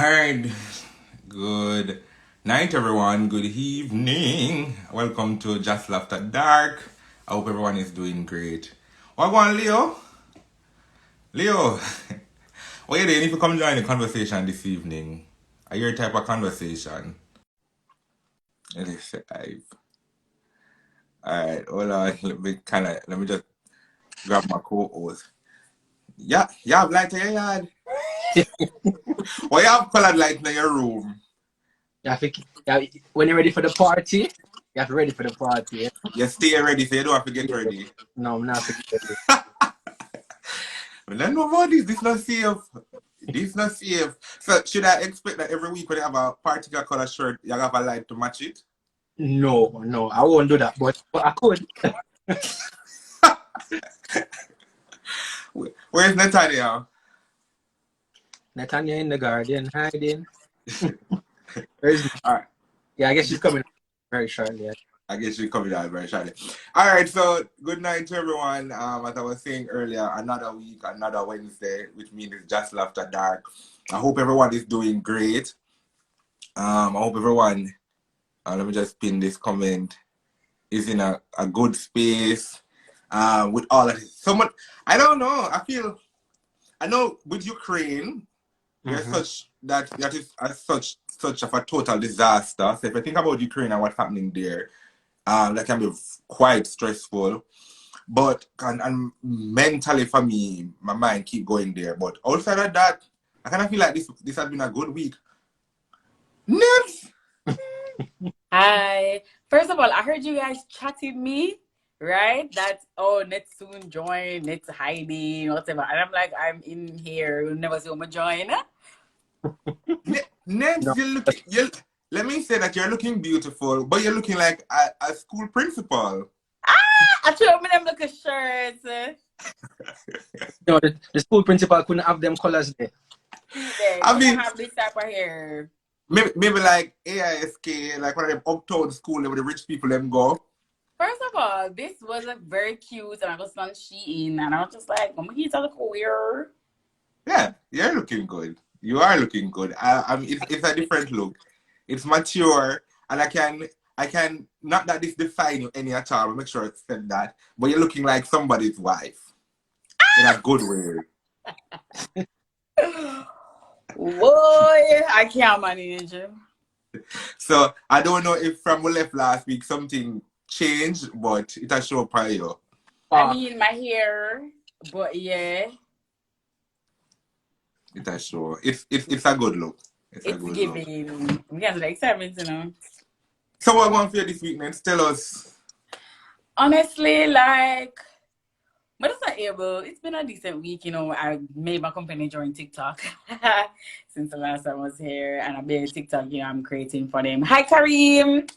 Alright, good night everyone, good evening. Welcome to JASL After Dark. I hope everyone is doing great. What going Leo? Leo, what you doing if you come join the conversation this evening? Are your type of conversation? Let's say Alright, hold on, let me just grab my co-host. Yeah, you have light in your yard? Why you have colored light in your room? Yeah, when you're ready for the party, you have to be ready for the party. Yeah? You stay ready so you don't have to get ready. No, I'm not forgetting. Well, I know about this. This not safe. This not safe. So should I expect that every week when you have a particular color shirt, you have a light to match it? No, I won't do that, but I could. Where's Nathaniel? Nathania in the garden, hiding. Where's All right. Yeah, I guess she's coming very shortly. Yeah. I guess you're coming out very shortly. All right, so good night to everyone. As I was saying earlier, another week, another Wednesday, which means it's just after dark. I hope everyone is doing great. I hope everyone, let me just pin this comment, is in a good space with all of this. Someone, I don't know. I know with Ukraine, there's such that is such of a total disaster. So if I think about Ukraine and what's happening there, that can be quite stressful. But and mentally for me, my mind keep going there. But outside of that, I kind of feel like this has been a good week. Nips. Hi. First of all, I heard you guys chatting me, right? That let's soon join, let's hiding, whatever. And I'm like, I'm in here. You'll never see me join. Neds, No. let me say that you're looking beautiful, but you're looking like a school principal. I show me them look at shirts. No, the school principal couldn't have them colors there. I mean, have this type of hair. Maybe like AISK, like one of them uptown school where the rich people them go. First of all, this was a very cute, and I was on Shein, and I was just like, "Oh, he's a little weird." Yeah, you're looking good. You are looking good. I mean, it's a different look. It's mature, and I can not that this define you any at all. Make sure I said that, but you're looking like somebody's wife in a good way. Boy, I can't manage it. So I don't know if from we left last week something changed, but it has shown for you. I mean, my hair, but yeah. It has shown. It's a good look. It's giving. Look. We got the experiments, you know. So what going for you this week, man? Tell us. Honestly, like, but it's not able. It's been a decent week, you know. I made my company join TikTok since the last time I was here, and I made TikTok. You know, I'm creating for them. Hi, Kareem.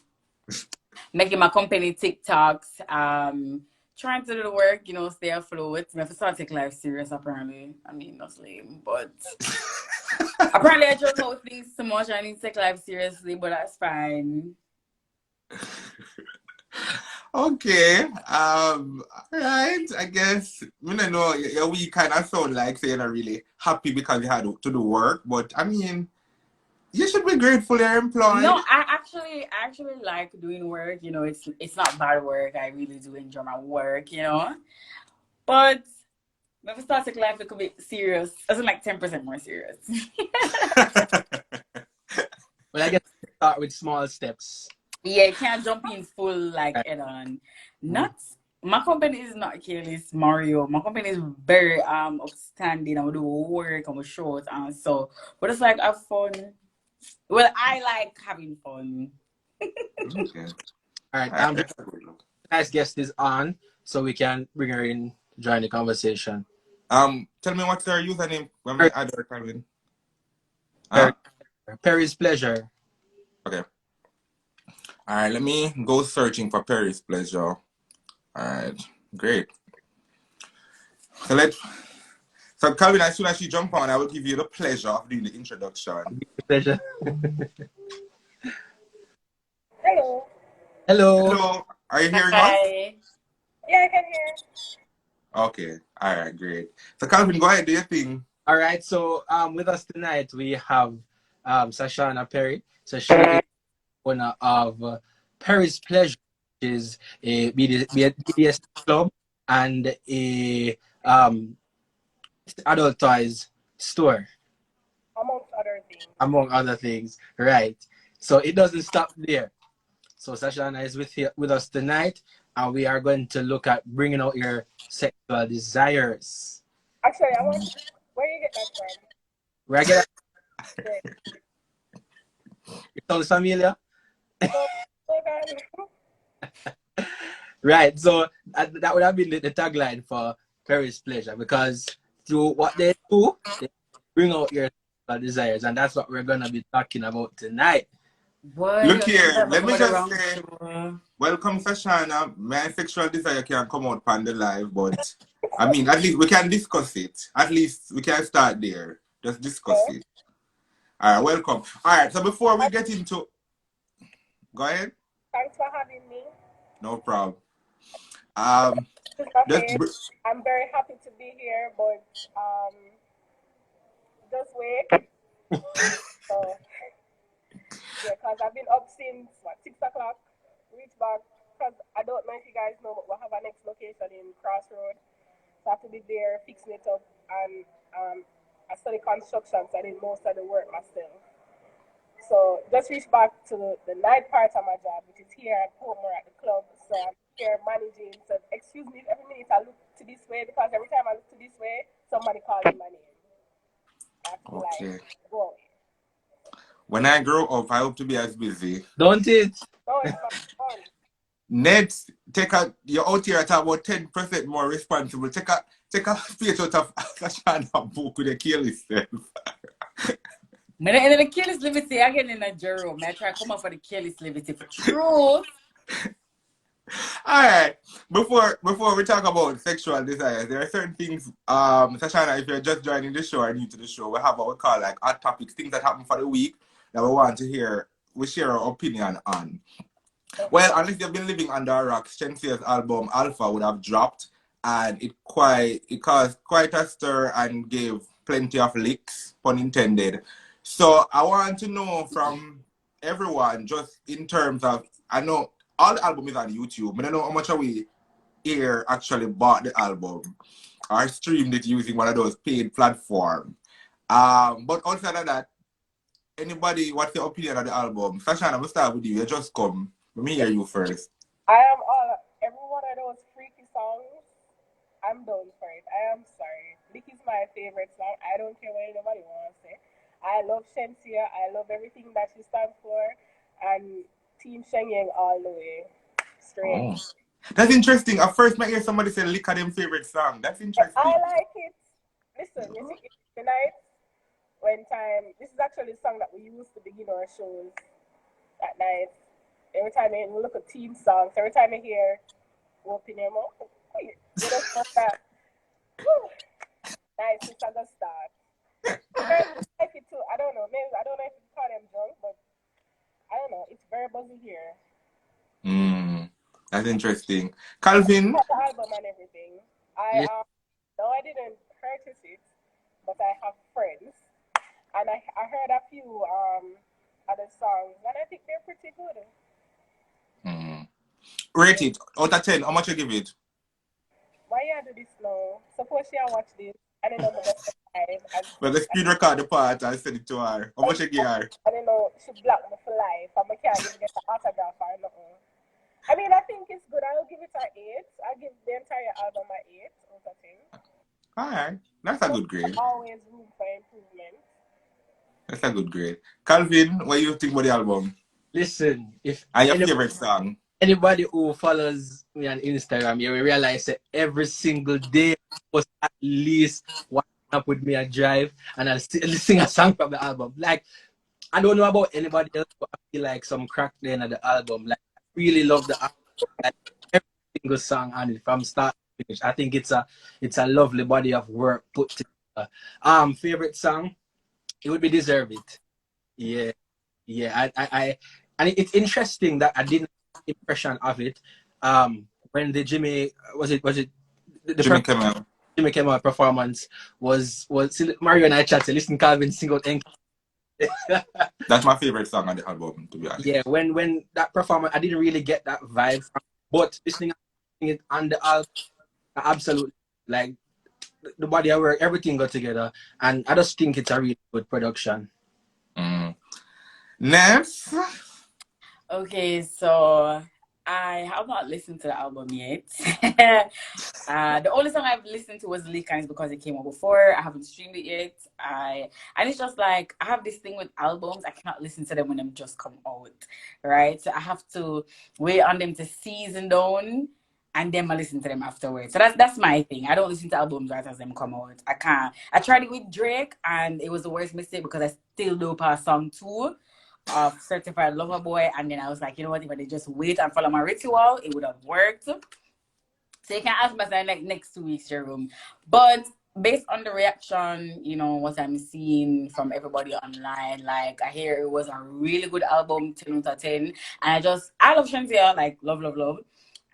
Making my company TikToks. Trying to do the work, you know, stay afloat. I have to start taking life serious, apparently. I mean, that's lame, but apparently I just know things too much. I need to take life seriously, but that's fine. Okay. Alright, I guess. I don't know, your week kind of sound like saying you're not really happy because you had to do work, but I mean, you should be grateful you're employed. No, I actually like doing work. You know, it's not bad work. I really do enjoy my work. You know, but when we start to life, it could be serious. It's like 10% more serious. Well, I guess start with small steps. Yeah, you can't jump in full like head on. Not my company is not careless, Mario. My company is very upstanding. I will do work, I will short and so. But it's like have fun. Well, I like having fun. Okay. All right. Nice guest is on, so we can bring her in to join the conversation. Tell me what's your username when we add her, Calvin? Perry's Pleasure. Okay. All right, let me go searching for Perry's Pleasure. All right, great. So Calvin, as soon as you jump on, I will give you the pleasure of doing the introduction. Pleasure. Hello. Hello. Hello. Are you hearing Hi. us? Yeah, I can hear. Okay. All right, great. So Calvin, go ahead, do your thing. All right. So with us tonight we have Sashana Perry. So she is owner of Perry's Pleasure, which is a BDS club and a adult toys store, amongst other things. among other things. Right. So it doesn't stop there. So Sashana is with us tonight, and we are going to look at bringing out your sexual desires. Actually, I want where you get that from? Where I get Great. it sounds familiar? So, okay. Right. So that would have been the tagline for Perry's Pleasure, because through what they do, they bring out your sexual desires, and that's what we're gonna be talking about tonight. Boy, Look you here, never let me go the just wrong say, show. welcome Sashana. My sexual desire can come out on the live, but I mean, at least we can discuss it. At least we can start there. Just discuss Okay. it. All right, welcome. All right, so before we get into, go ahead. Thanks for having me. No problem. This is my Just page. I'm very happy to be here, but just wait. So yeah, because I've been up since what 6 o'clock. Reach back because I don't know if you guys know, but we'll have our next location in Crossroad. So I have to be there fixing it up, and I study construction, so I did most of the work myself. So just reach back to the night part of my job, which is here at home or at the club. So I'm here managing. So excuse me if every minute I look to this way, because every time I look to this way, somebody calls my name. I have to be okay. like, go away. When I grow up, I hope to be as busy. Don't it? No, it's not fun. Ned, you're out here at about 10% more responsible. Take a space out of Sashana book with a careless self. When I enter the careless liberty, I get in a Jerome. I try to come up for the careless liberty for truth. All right. Before we talk about sexual desires, there are certain things, Sashana, if you're just joining the show or new to the show, we have what we call like hot topics, things that happen for the week that we want to hear, we share our opinion on. Well, unless you've been living under a rock, Shensea's album Alpha would have dropped, and it caused quite a stir and gave plenty of licks, pun intended. So I want to know from everyone, just in terms of, I know all the album is on YouTube, but I don't know how much of we here actually bought the album or streamed it using one of those paid platforms. But outside of that, anybody, what's your opinion of the album? Sashana, I'm gonna start with you. You just come. Let me hear you first. I am every one of those freaky songs. I'm done for it. I am sorry. This is my favorite song. I don't care what anybody wants to say. I love Shensia. I love everything that she stands for, and Team Shenyang all the way. Straight. Oh. That's interesting. At first, I hear somebody say lick at them favorite song. That's interesting. I like it. Listen, you see, tonight, when time, this is actually a song that we used to begin our shows at night. Every time I look at team songs, every time I hear open your mouth, you just know that. Nice, it's a good start. I like it too. I don't know. Maybe I don't know if you call them drunk, but I don't know. It's very buzzy here. That's interesting. Calvin? The album and everything. No, I didn't purchase it, but I have friends, and I heard a few other songs, and I think they're pretty good. Rate it out of 10. How much you give it? Why you do this now? Suppose she watch this, and then I'm gonna live. Well, let's speed record the part and send it to her. How much you give her? I don't know. She blocked me for life, and I can't even get an autograph or nothing. I mean, I think it's good. I'll give it an 8. I'll give the entire album an 8 out of 10. All right. That's a good grade. Always room for improvement. That's a good grade. Calvin, what do you think about the album? Listen, if And your favorite song? anybody who follows me on Instagram, you will realize that every single day I post at least one up with me a drive, and I'll sing a song from the album. Like, I don't know about anybody else, but I feel like some crack then at the album. Like, I really love the album. Like, every single song on it from start to finish. I think it's a lovely body of work put together. Favorite song, it would be Deserve It. Yeah. I and it's interesting that I didn't have the impression of it when the Jimmy Jimmy Kimmel performance was Mario and I chatted, listen Calvin sing out That's my favorite song on the album, to be honest. Yeah, when that performance, I didn't really get that vibe from, but listening it on the album, absolutely, like the body of work, everything got together, and I just think it's a really good production. Next. Okay, so I have not listened to the album yet. The only song I've listened to was Lickens because it came out before. I haven't streamed it yet. And it's just like I have this thing with albums. I cannot listen to them when them just come out, right? So I have to wait on them to season down, and then I listen to them afterwards. So that's my thing. I don't listen to albums right as them come out. I can't. I tried it with Drake, and it was the worst mistake because I still do pass song 2 of Certified Lover Boy, and then I was like, you know what, if I did just wait and follow my ritual, it would have worked. So you can ask myself like next 2 weeks, Jerome. But based on the reaction, you know, what I'm seeing from everybody online, like I hear it was a really good album, 10 out of 10. And I love Shantia, like love, love, love.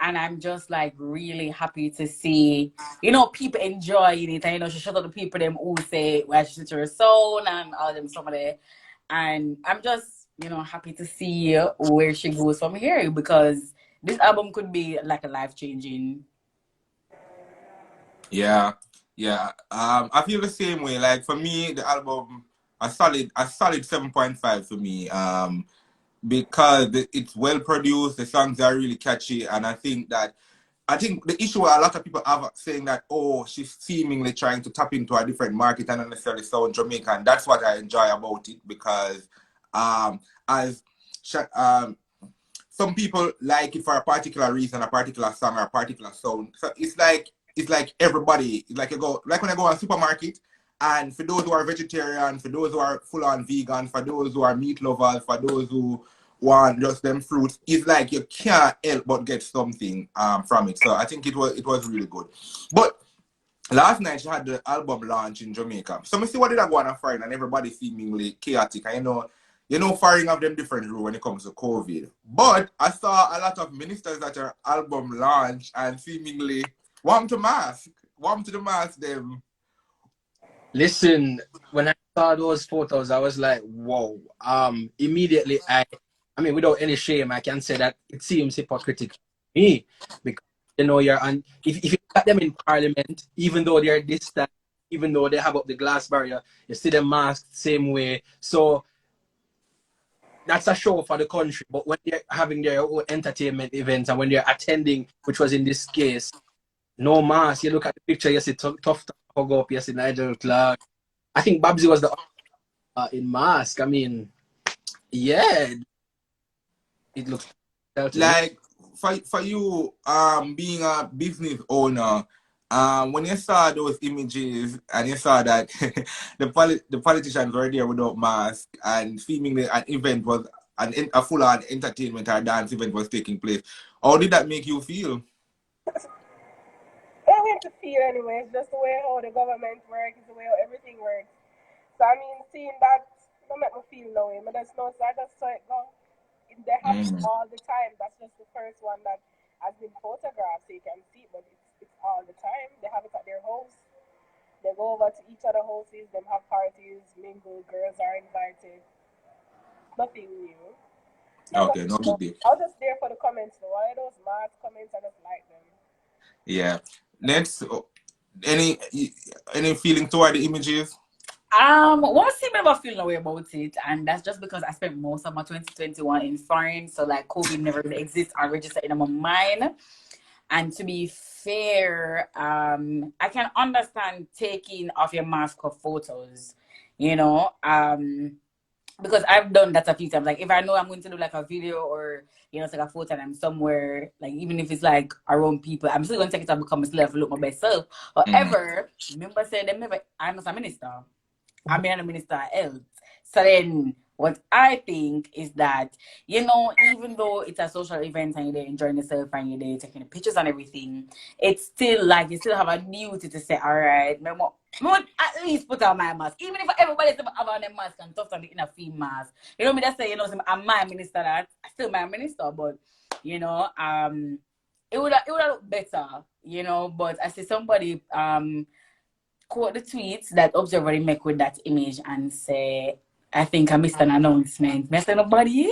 And I'm just like really happy to see, you know, people enjoying it. And you know, she shut up the people them who say where she to her soul and all them some of the, and I'm just, you know, happy to see where she goes from here because this album could be like a life changing. Yeah, yeah. I feel the same way. Like for me, the album a solid 7.5 for me. Because it's well produced, the songs are really catchy, and I think the issue a lot of people have saying that, oh, she's seemingly trying to tap into a different market and not necessarily sound Jamaican. That's what I enjoy about it because as some people like it for a particular reason, a particular song, or a particular sound. So it's like everybody. It's like you go like when I go to a supermarket, and for those who are vegetarian, for those who are full on vegan, for those who are meat lovers, for those who want just them fruits, it's like you can't help but get something from it. So I think it was really good. But last night she had the album launch in Jamaica. So me see what did I go on a Friday and everybody seemingly chaotic. And firing of them different rule when it comes to COVID. But I saw a lot of ministers at her album launch and seemingly want to mask. Want to the mask them. Listen, when I saw those photos, I was like, whoa. Immediately, I mean, without any shame, I can say that it seems hypocritical to me because you're on. If you got them in Parliament, even though they're distant, even though they have up the glass barrier, you see them masked the same way. So that's a show for the country. But when they're having their own entertainment events and when they're attending, which was in this case, no mask. You look at the picture, you see Tough hug up, you see Nigel Clark. I think Babsy was the in mask. I mean, yeah, it looks to me. Like for you, being a business owner, when you saw those images and you saw that the politicians were there without mask and seemingly an event was a full-on entertainment or dance event was taking place, how did that make you feel? I don't have to feel anyway. It's just the way how the government works, it's the way how everything works. So I mean, seeing that don't make me feel no way. But that's no, so I just saw it go. They happen all the time. That's just the first one that has been photographed, so you can see. But it's all the time. They have it at their house. They go over to each other houses. Them have parties, mingle. Girls are invited. Nothing new. Okay, no big deal. I was just there for the comments though. All those mad comments, I just like them. Yeah. Next, any feeling toward the images? One thing I never feel no way about it, and that's just because I spent most of my 2021 in foreign, so like COVID never really exists or register in my mind. And to be fair, I can understand taking off your mask for photos, you know, because I've done that a few times. Like if I know I'm going to do like a video or take a photo and I'm somewhere, like even if it's like around people, I'm still gonna take it up because I'm still have to look my best self. However, remember I said them never I'm not a minister. I'm a minister of health. So then what I think is that, even though it's a social event and you're there enjoying yourself and you're there taking pictures and everything, it's still like you still have a duty to say, all right, at least put on my mask. Even if everybody's have on their mask and tough on the inner field mask. You know me that say, I'm my minister that I still my minister, but it would have looked better, but I see somebody quote the tweets that Observer make with that image and say, I think I missed an announcement. Missed nobody?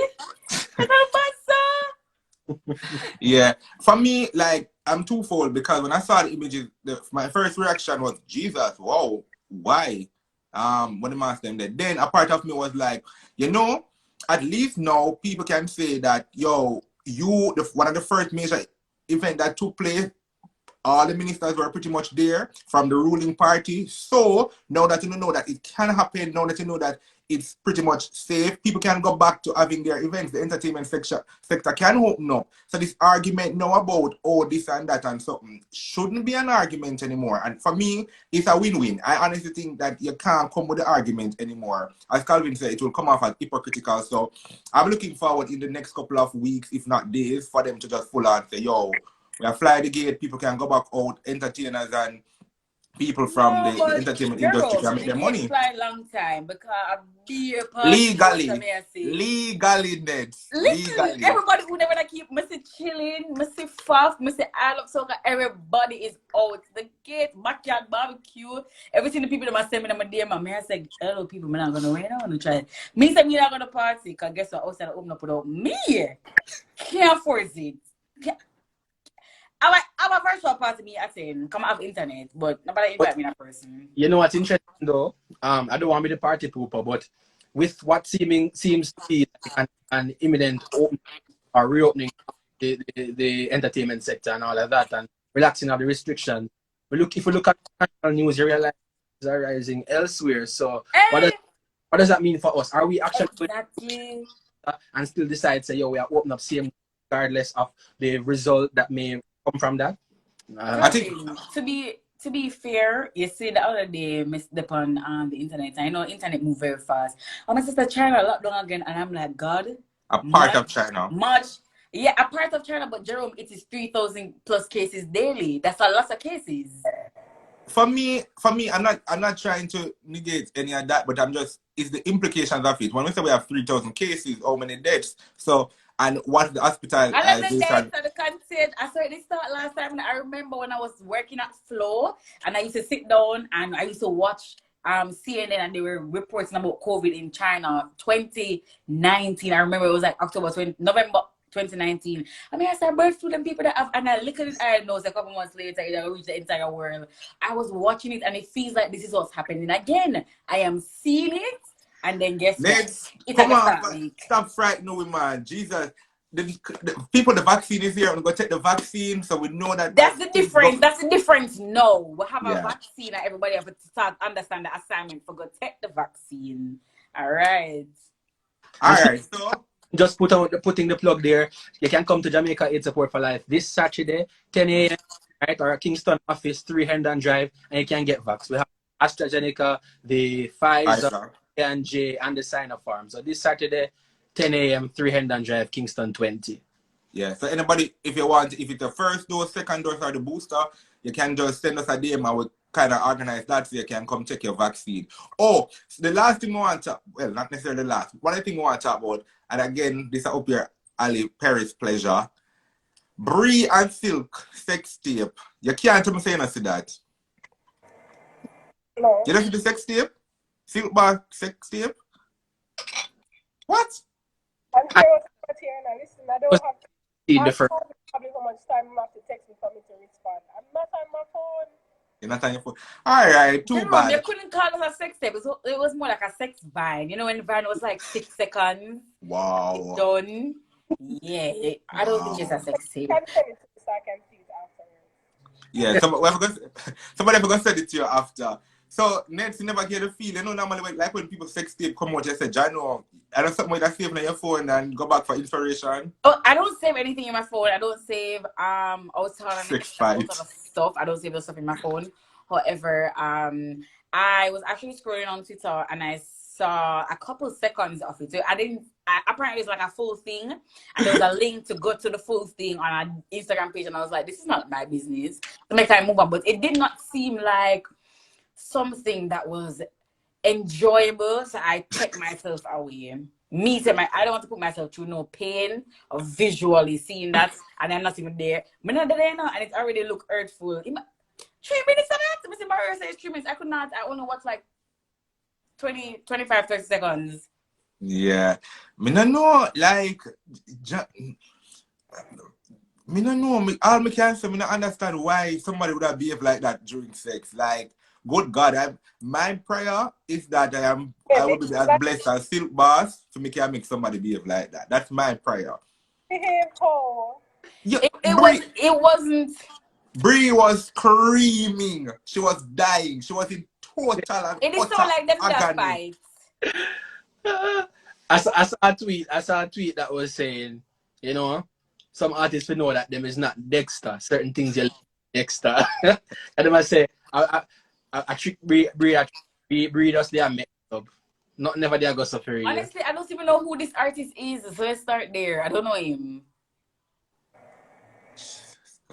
Yeah, for me, like I'm twofold because when I saw the images, my first reaction was Jesus. Wow, why? When the master them there. Then a part of me was like, you know, at least now people can say that yo, one of the first major event that took place, all the ministers were pretty much there from the ruling party. So now that you know that it can happen, now that you know that it's pretty much safe, people can go back to having their events. The entertainment sector can open up. So this argument now about this and that and something shouldn't be an argument anymore. And for me, it's a win-win. I honestly think that you can't come with the argument anymore. As Calvin said, it will come off as hypocritical. So I'm looking forward in the next couple of weeks, if not days, for them to just full on say, yo, we are fly the gate, people can go back out, entertainers and people from No, the but entertainment industry Jerome, can make the their gate money. fly long time because a beer party was a Legally. messy. Legally, Neds. Listen, Legally. everybody who never keep Missy chilling, Missy Fuff, Missy I love soccer, everybody is out. The gate, backyard barbecue, everything the people that must send me to my DM, I say, hello people, I'm not gonna wait on to try. Me say me not gonna party, because guess what? Outside open up without me. Can't force it. Our virtual party me attend, come have internet, but nobody invite me in person. You know what's interesting though? I don't want to be the party pooper, but with what seems to be like an imminent open or reopening of the entertainment sector and all of that, and relaxing of the restrictions, if we look at national news, you realize it's are rising elsewhere. So Hey! what does that mean for us? Are we actually Exactly. and still decide say, yo, we are open up same regardless of the result that may come from that? I think To be fair, you see the other day, Miss Depon on the internet. I know internet move very fast. Oh, my sister China locked down again, and I'm like, God, a part of China. yeah, a part of China, but Jerome, it is 3,000 plus cases daily. That's a lot of cases. For me, I'm not trying to negate any of that, but it's the implications of it. When we say we have 3,000 cases, how many deaths? So, and what's the And then the hospitalization? deaths and the consent. I saw it start last time. And I remember when I was working at Flow, and I used to sit down and I used to watch CNN, and they were reporting about COVID in China 2019. I remember it was like November 2019. I mean, I started birth through them people that have, and I look at it, I know a couple months later, it reached the entire world. I was watching it, and it feels like this is what's happening again. I am seeing it, and then guess Let's what? It's come like a on, start week. stop frightening me, man. Jesus. The people, the vaccine is here. I'm going to take the vaccine, so we know that. That's the difference. That's the difference. No, we have a Yeah. vaccine, and everybody have to start understand the assignment for go take the vaccine. All right. All right. So Just putting the plug there. You can come to Jamaica AIDS Support for Life this Saturday, 10 a.m. right, or Kingston office, 3 Hendon Drive, and you can get vax. We have AstraZeneca, the Pfizer, J, and the Sinopharm. So this Saturday, 10 a.m., 3 Hendon Drive, Kingston 20. yeah. So anybody, if it's the first dose, second dose, or the booster, you can just send us a DM and we'll kind of organize that so you can come take your vaccine. Oh, the last thing we want to, well, not necessarily the last, one thing we want to talk about, and again, this is up here, Ali Paris pleasure. Bree and Silk sex tape. You can't tell me saying I see that. No. You don't see the sex tape? Silk bar sex tape? What? I'm sure it's here now. Listen, I don't have In the first. probably how much time you have to text me for me to respond. I'm not on my phone. You're not on your phone. All right, too Jerome, bad. they couldn't call us a sex tape. It was more like a sex vine. You know, when the vine was like 6 seconds. Wow. Done. Yeah. I don't think it's a sex tape. You can send it to me so I can see it afterwards. Yeah, somebody ever gonna send it to you after. So Ned, you never get a feel. You know, normally like when people sex tape come out, just say, Jano, I don't something that save on your phone and go back for inspiration. Oh, I don't save anything in my phone. I don't save outside Sex of fight. stuff. I don't save those stuff in my phone. However, I was actually scrolling on Twitter and I saw a couple seconds of it. So apparently it's like a full thing, and there was a link to go to the full thing on an Instagram page, and I was like, this is not my business. To make time move on, but it did not seem like something that was enjoyable, so I kept myself away. I don't want to put myself through no pain of visually seeing that, and I'm not even there. I'm not there now, and it already look hurtful. 3 minutes of that? Mr. Mario says 3 minutes. I could not. I only watched like 20, 25, 30 seconds. Yeah. Me no know, like, me no know. All me can say, me not understand why somebody would have behaved like that during sex. Like, good God, my prayer is that I will be as blessed as Silk Boss to make somebody behave like that. That's my prayer. Behave how? Yeah, It wasn't. Bree was screaming. She was dying. She was in total and It is so utter like them that agony. fight. I saw a tweet. I saw a tweet that was saying, you know, some artists will know that them is not Dexter. Certain things you like Dexter. And then I say, I trick breed us there mixed up. Not never there go suffer you. Honestly, I don't even know who this artist is. So let's start there. I don't know him.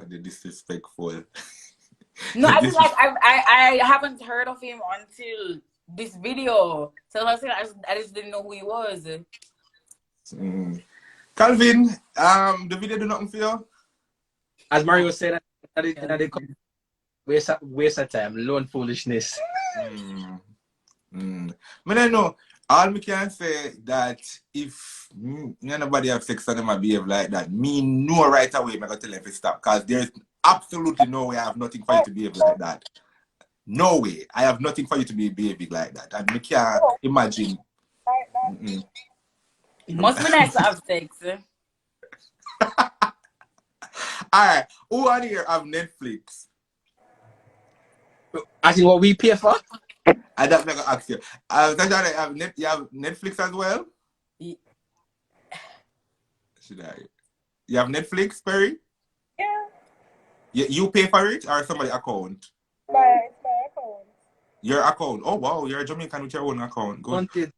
The disrespectful. No, I feel like I haven't heard of him until this video. So I just didn't know who he was. Calvin, the video do nothing for you? As Mario said, waste of time, lone foolishness. I don't know. All me can say that if nobody have sex and them a behave like that, me know right away I'm gonna tell them to stop. Because there's absolutely no way I have nothing for you to behave like that. No way. I have nothing for you to be behaving like that. And me can't imagine. It must be nice to have sex. Alright, who on here have Netflix? As in what we pay for? I don't gonna ask you. You have Netflix as well? Should I? You have Netflix, Perry? Yeah. You pay for it or somebody account? My account. Your account. Oh wow, you're a Jamaican with your own account. Good.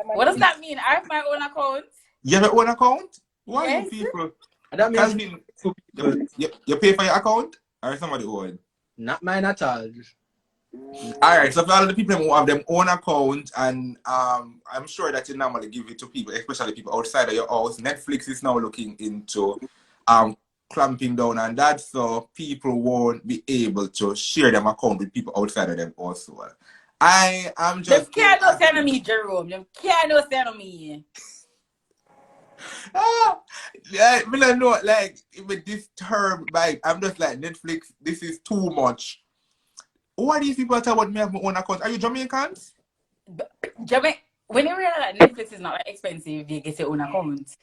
What does that mean? I have my own account. You have your own account? Why Yes. you people? That means you pay for your account or somebody own? Not mine at all. Alright, so for all the people who have their own account, and I'm sure that you normally give it to people, especially people outside of your house. Netflix is now looking into clamping down on that, so people won't be able to share them account with people outside of them also. I am just... Them can't no send me, Jerome. Them can't no send me. Yeah, I don't know, like, with this term, like, I'm just like, Netflix, this is too much. Who are these people talking about me have my own account? Are you Jamaicans? When you realize that Netflix is not that expensive, you get your own account.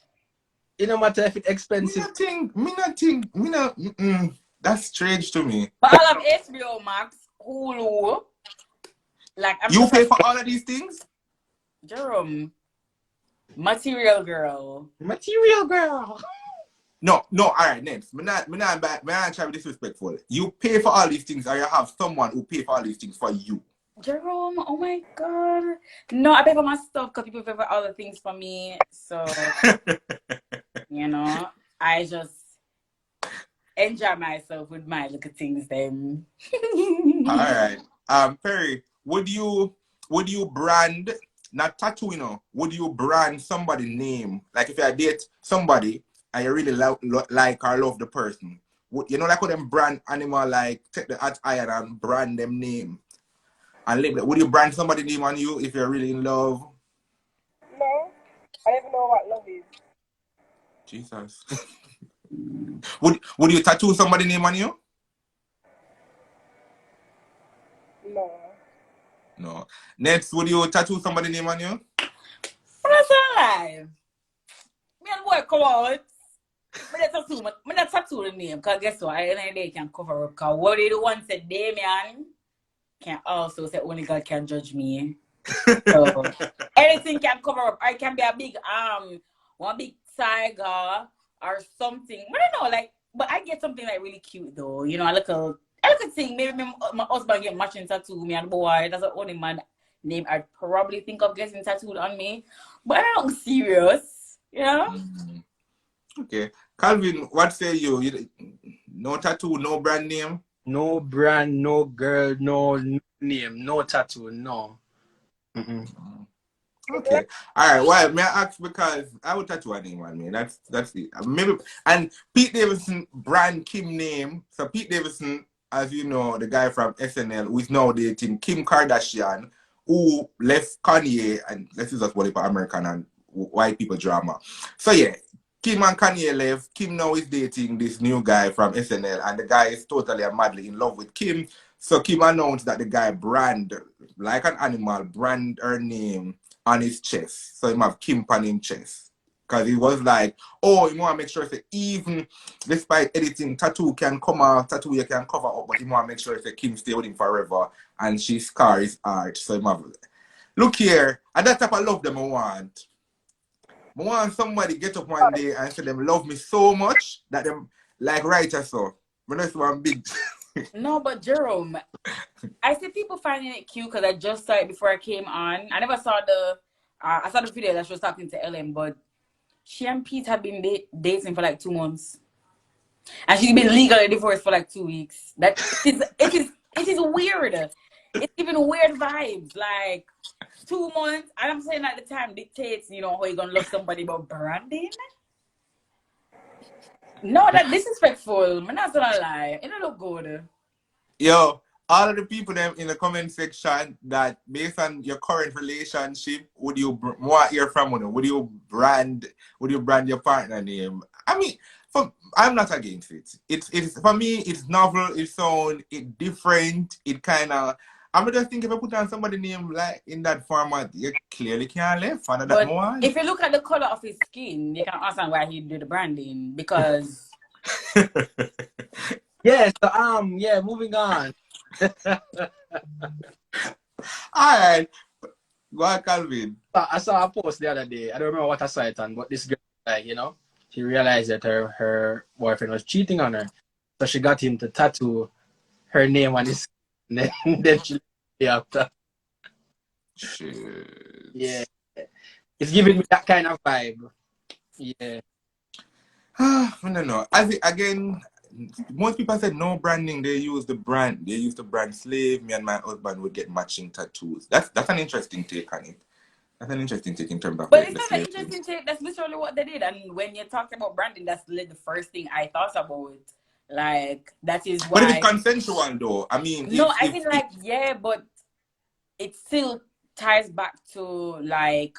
It no matter if it's expensive. Me not think. That's strange to me. But I love HBO Max, Hulu. Like you pay for all of these things? Jerome. Material girl. No, all right, next. Me not try to be disrespectful. You pay for all these things, or you have someone who pay for all these things for you. Jerome, oh my God. No, I pay for my stuff because people pay for other things for me. So, you know, I just enjoy myself with my little things then. All right. Perry, would you brand, not tattoo, you know, would you brand somebody's name? Like if you date somebody and you really like or love the person, you know, like how them brand animal, like take the hot iron and brand them name and label it. Would you brand somebody's name on you if you're really in love? No, I don't even know what love is. Jesus. Would you tattoo somebody's name on you? No. Next, would you tattoo somebody's name on you? That's alive. Me and boy come out. Me not tattoo the name, because guess what? Any day can cover up. Because what they the one said Damien can also say only God can judge me. So anything can cover up. Or it can be a big one big tiger or something. I don't know, like, but I get something like really cute though. You know, I look a thing. Maybe my husband get matching tattoo. Me and boy, that's the only man name I'd probably think of getting tattooed on me. But I'm serious, you know. Okay, Calvin, what say you? No tattoo, no brand name. No brand, no girl, no name, no tattoo, no. Okay. All right. Well, may I ask, because I would tattoo a name on me. That's it. Maybe, and Pete Davidson brand Kim name. So Pete Davidson, as you know, the guy from SNL who is now dating Kim Kardashian, who left Kanye, and this is just what about American and white people drama. So yeah, Kim and Kanye left. Kim now is dating this new guy from SNL, and the guy is totally and madly in love with Kim. So Kim announced that the guy brand, like an animal, brand her name on his chest. So he have Kim on his chest. Because he was like, oh, you want to make sure that even despite editing, tattoo can come out, tattoo you can cover up, but you want to make sure that Kim stay with him forever and she scar his art. So you have, look here, and that type of love them I want. I want somebody get up one day and say them love me so much that them like right or so. But that's one big. No, but Jerome, I see people finding it cute because I just saw it before I came on. I never saw I saw the video that she was talking to Ellen, but she and Pete have been dating for like 2 months, and she's been legally divorced for like 2 weeks. It is weird. It's even weird vibes. Like 2 months, and I'm saying at the time dictates, you know, how you gonna love somebody about branding. No, that disrespectful. I'm not gonna lie. It don't look good. Yo, all of the people them in the comment section that based on your current relationship, would you want hear from you? Would you brand your partner name? I mean, I'm not against it. It's for me, it's novel, it's sound, it's different, it kinda I'm just thinking if I put on somebody's name like in that format, you clearly can't live for that But more. if you look at the color of his skin, you can understand why he did the branding, because Yeah, so yeah, moving on. Alright. Go on, Calvin. I saw a post the other day. I don't remember what I saw it on, but this girl, like, you know, she realized that her boyfriend was cheating on her. So she got him to tattoo her name on his skin. Then she after. Shit. Yeah. It's giving me that kind of vibe. Yeah. I don't know. I think again, most people said no branding. They use the brand. They use the brand slave. Me and my husband would get matching tattoos. That's an interesting take on it. That's an interesting take in terms of but it's the not an slave interesting thing. take. That's literally what they did. And when you talked about branding, that's the first thing I thought about. Like, that is But if it's why. consensual though, I mean, No, if I mean, like, yeah, but it still ties back to like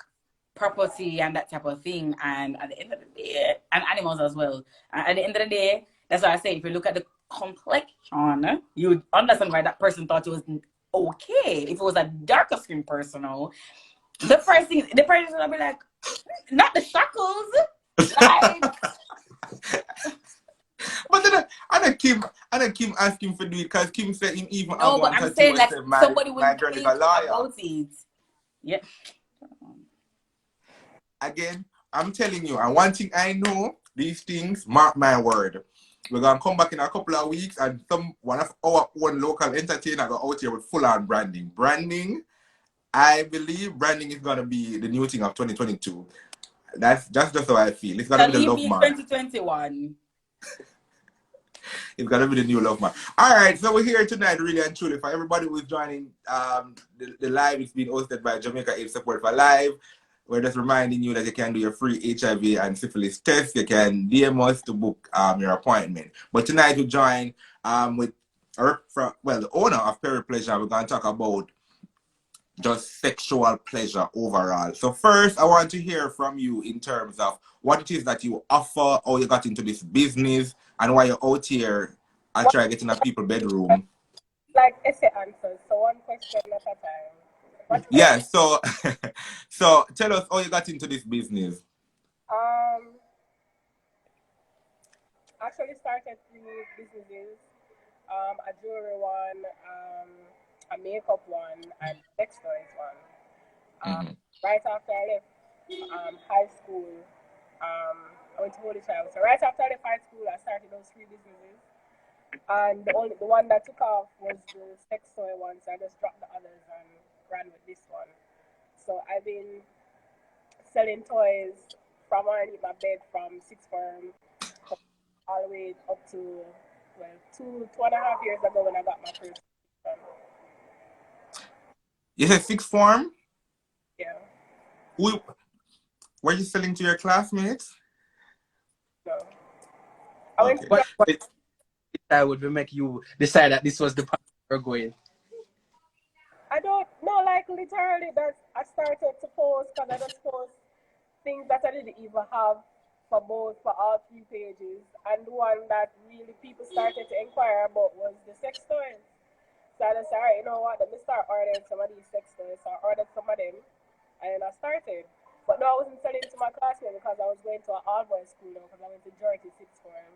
property and that type of thing. And at the end of the day, and animals as well. And at the end of the day, that's why I say if you look at the complexion, you would understand why that person thought it was okay. If it was a darker skin person, the person will be like, not the shackles. Like, but then Kim asked him for do it because Kim said him even have no, but one I'm tattoo saying and like said somebody my will girl is a think lawyer. about it. Yeah. Again, I'm telling you, and one thing I know, these things, mark my word. We're gonna come back in a couple of weeks and one of our own local entertainer go out here with full on branding. Branding, I believe branding is gonna be the new thing of 2022. That's just how I feel. It's So gonna be the leave love me mark. 2021. It's gonna be the new love mark. All right, so we're here tonight, really and truly. For everybody who's joining the live, it's being hosted by Jamaica AIDS Support for Live. We're just reminding you that you can do your free HIV and syphilis test. You can DM us to book your appointment. But tonight we join with the owner of Perry Pleasure. We're going to talk about just sexual pleasure overall. So first, I want to hear from you in terms of what it is that you offer, how you got into this business, and why you're out here and try getting a people's bedroom. Like essay answers, so one question at a time. Yeah, so so tell us how you got into this business. Actually started three businesses. A jewelry one, a makeup one, and textiles one. Mm-hmm. Right after I left high school, I went to Holy Child. So right after I left high school, I started those three businesses. And the one that took off was the sex toy one, so I just dropped the others and ran with this one. So I've been selling toys from underneath my bed from sixth form all the way up to two and a half years ago when I got my first one. You said sixth form? Yeah. Who were you selling to your classmates? No. I went Okay. to What I would make you decide that this was the path you're going? I don't No, like literally, that I started to post because I just post things that I didn't even have for all three pages. And the one that really people started to inquire about was the sex toys. So I just said, all right, you know what? Let me start ordering some of these sex toys. So I ordered some of them, and I started. But no, I wasn't selling to my classmates because I was going to an all boys school now because I went to Georgia Sixth Form.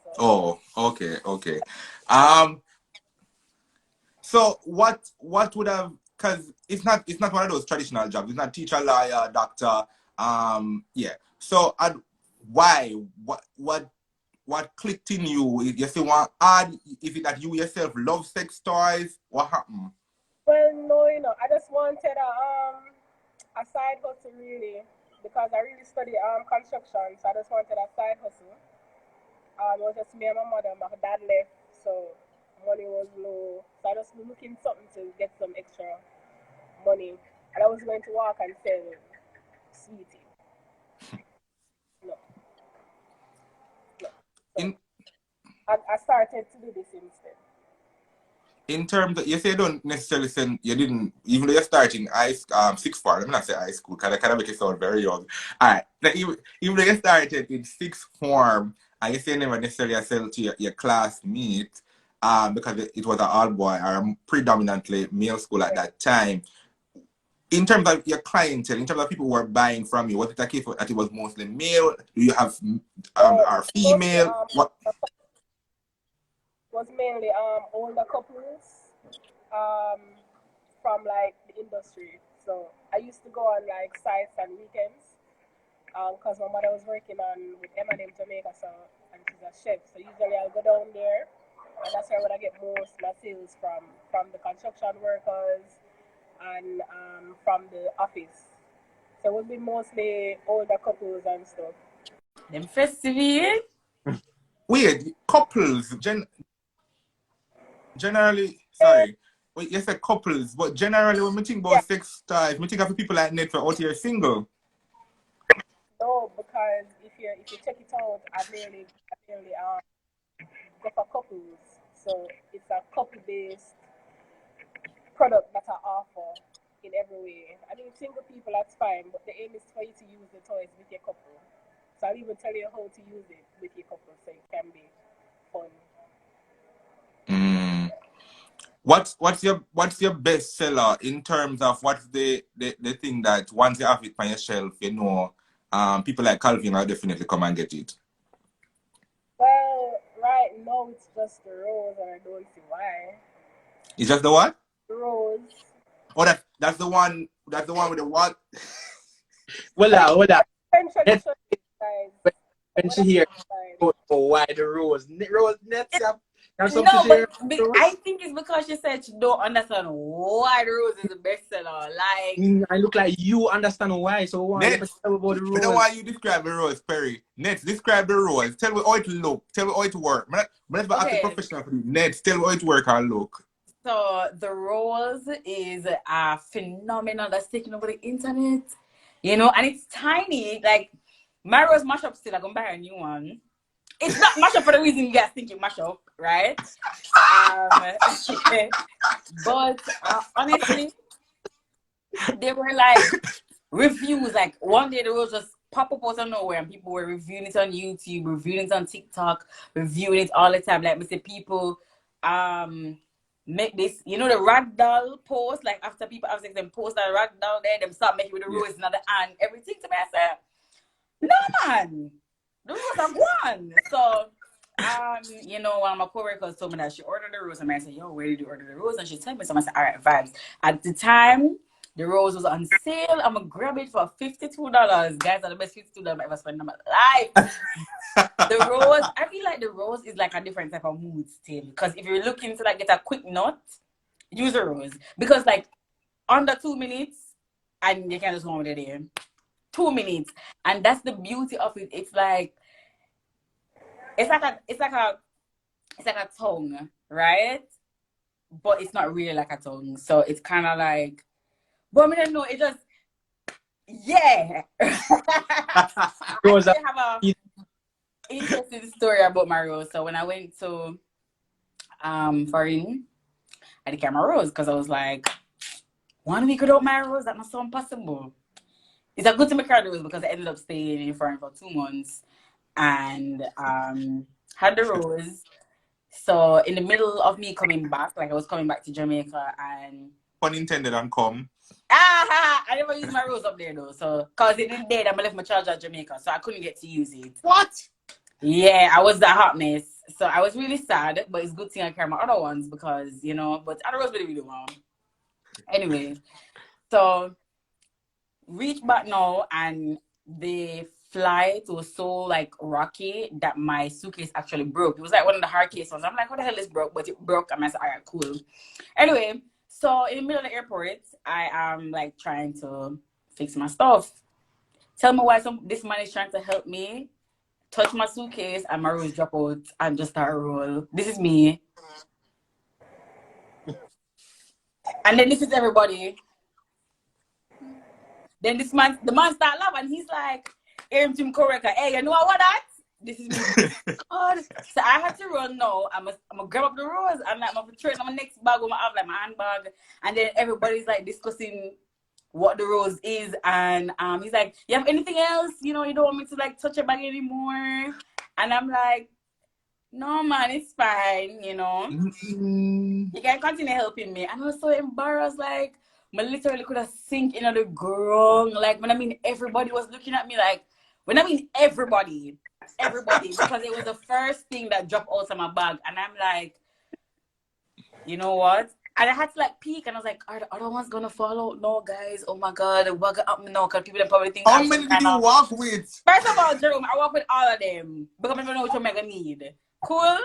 So Oh, okay, okay. Um, so what would have, because it's not one of those traditional jobs. It's not teacher, lawyer, doctor. Yeah. So why? What clicked in you? You say one odd? Is it that you yourself love sex toys? What happened? well, no, I just wanted a side hustle really because I really study construction. So I just wanted a side hustle. It was just me and my mother. My dad left, so money was low. So I just was looking something to get some extra money. And I was going to work and sell sweetie. No, no. So In I started to do this instead. in terms of, you say you don't necessarily send, you didn't, even though you're starting sixth form, let me not say high school because I kind of make it sound very young. All right, now, even though you started in sixth form and you say you never necessarily sell to your classmates, because it was an all boy or predominantly male school at that time. In terms of your clientele, in terms of people who are buying from you, was it a case that it was mostly male? Do you have or Mostly female? What? was mainly older couples um from like the industry. So I used to go on like sites on weekends because my mother was working on with M&M Jamaica, so and she's a chef. So usually I'll go down there, and that's where I get most of my sales from the construction workers and from the office. So it would be mostly older couples and stuff. Them festive. Weird couples. Generally, sorry. Well, you said couples, but generally when we think Yeah, about sex toys, we think of people like Ned for out here single. no, because if you check it out, I mainly go for couples. So it's a couple based product that I offer in every way. I think single people that's fine, but the aim is for you to use the toys with your couple. So I'll even tell you how to use it with your couple so it can be fun. Mm. What's your best seller in terms of what's the thing that once you have it on your shelf, people like Calvin will definitely come and get it. Well, right now it's just the rose and I don't see why. It's just the what? The rose. Oh, that's the one. That's the one with the what? Well, Well, hold on. eventually Net, show you guys. when What she I hear decide. oh, why the rose, rose nets, you have something to No, but share. I Rose? think it's because she said she don't understand why the rose is the bestseller. Like, I look like you understand why. So why you Nets. tell about the I know rose? why you describe the rose, Perry. Nets, describe the rose. Tell me how it look. Tell me how it work. I'm not asking okay, professional for you. Nets, tell me how it work and look. so the rose is a phenomenon that's taking over the internet, and it's tiny. Like, my rose mashup still, I'm gonna buy a new one. It's not mashup for the reason you guys think it mashup, right? But honestly, they were like reviews. Like one day the rose just pop up out of nowhere, and people were reviewing it on YouTube, reviewing it on TikTok, reviewing it all the time. Like we say, people make this, the ragdoll post. Like after people have sex, them post that ragdoll there, them start making with the Yeah. rose in the hand, everything. To me, I said, no man, the rose are gone. So. One of my coworkers told me that she ordered the rose, and I said, "Yo, where did you order the rose?" And she told me, so I said, "All right, vibes." At the time, the rose was on sale. I'm gonna grab it for $52. Guys, are the best $52 I ever spent in my life. The rose, I feel like the rose is like a different type of mood still. Because if you're looking to like get a quick nut, use a rose. Because like under 2 minutes, and you can just go with it in 2 minutes. And that's the beauty of it. It's like it's like a tongue, right? But it's not really like a tongue. So it's kind of like, but I don't know. It just, yeah. I Rose, actually have a interesting story about my rose. So when I went to foreign, and the camera rose because I was like, 1 week without my rose, that must sound impossible. It's a good to make the rose because I ended up staying in foreign for 2 months and had the rose. So in the middle of me coming back, like I was coming back to Jamaica and Pun intended and come. I never used my rose up there though. So cause it didn't dead, I left my charger at Jamaica, so I couldn't get to use it. What? Yeah, I was that hot mess. So I was really sad, but it's good thing I carry my other ones because, but other rose really, really well. Anyway, so reach back now and the flight was so like rocky that my suitcase actually broke. It was like one of the hard case ones. I'm like, what the hell is broke? But it broke. And I said, all right, cool. Anyway, so in the middle of the airport, I am like trying to fix my stuff. Tell me why this man is trying to help me touch my suitcase and my rose drop out and just start roll. This is me. And then this is everybody. Then the man start laughing. He's like, "Aim Team correct. Hey, you know what that? This is me." God. So I had to run now. I'm gonna grab up the rose and like I'm gonna throw it in my next bag with my handbag. And then everybody's like discussing what the rose is. And he's like, "You have anything else? You don't want me to like touch your bag anymore?" And I'm like, "No man, it's fine, You can continue helping me." And I was so embarrassed, like I literally could have sink into the ground. Like when I mean everybody was looking at me like everybody, because it was the first thing that dropped out of my bag. And I'm like, you know what? And I had to like peek and I was like, are the other ones gonna fall out? No, guys, oh my god, what got up now? Because people probably think How many did you walk with? First of all, Jerome, I walk with all of them because I don't know what you're gonna need. Cool?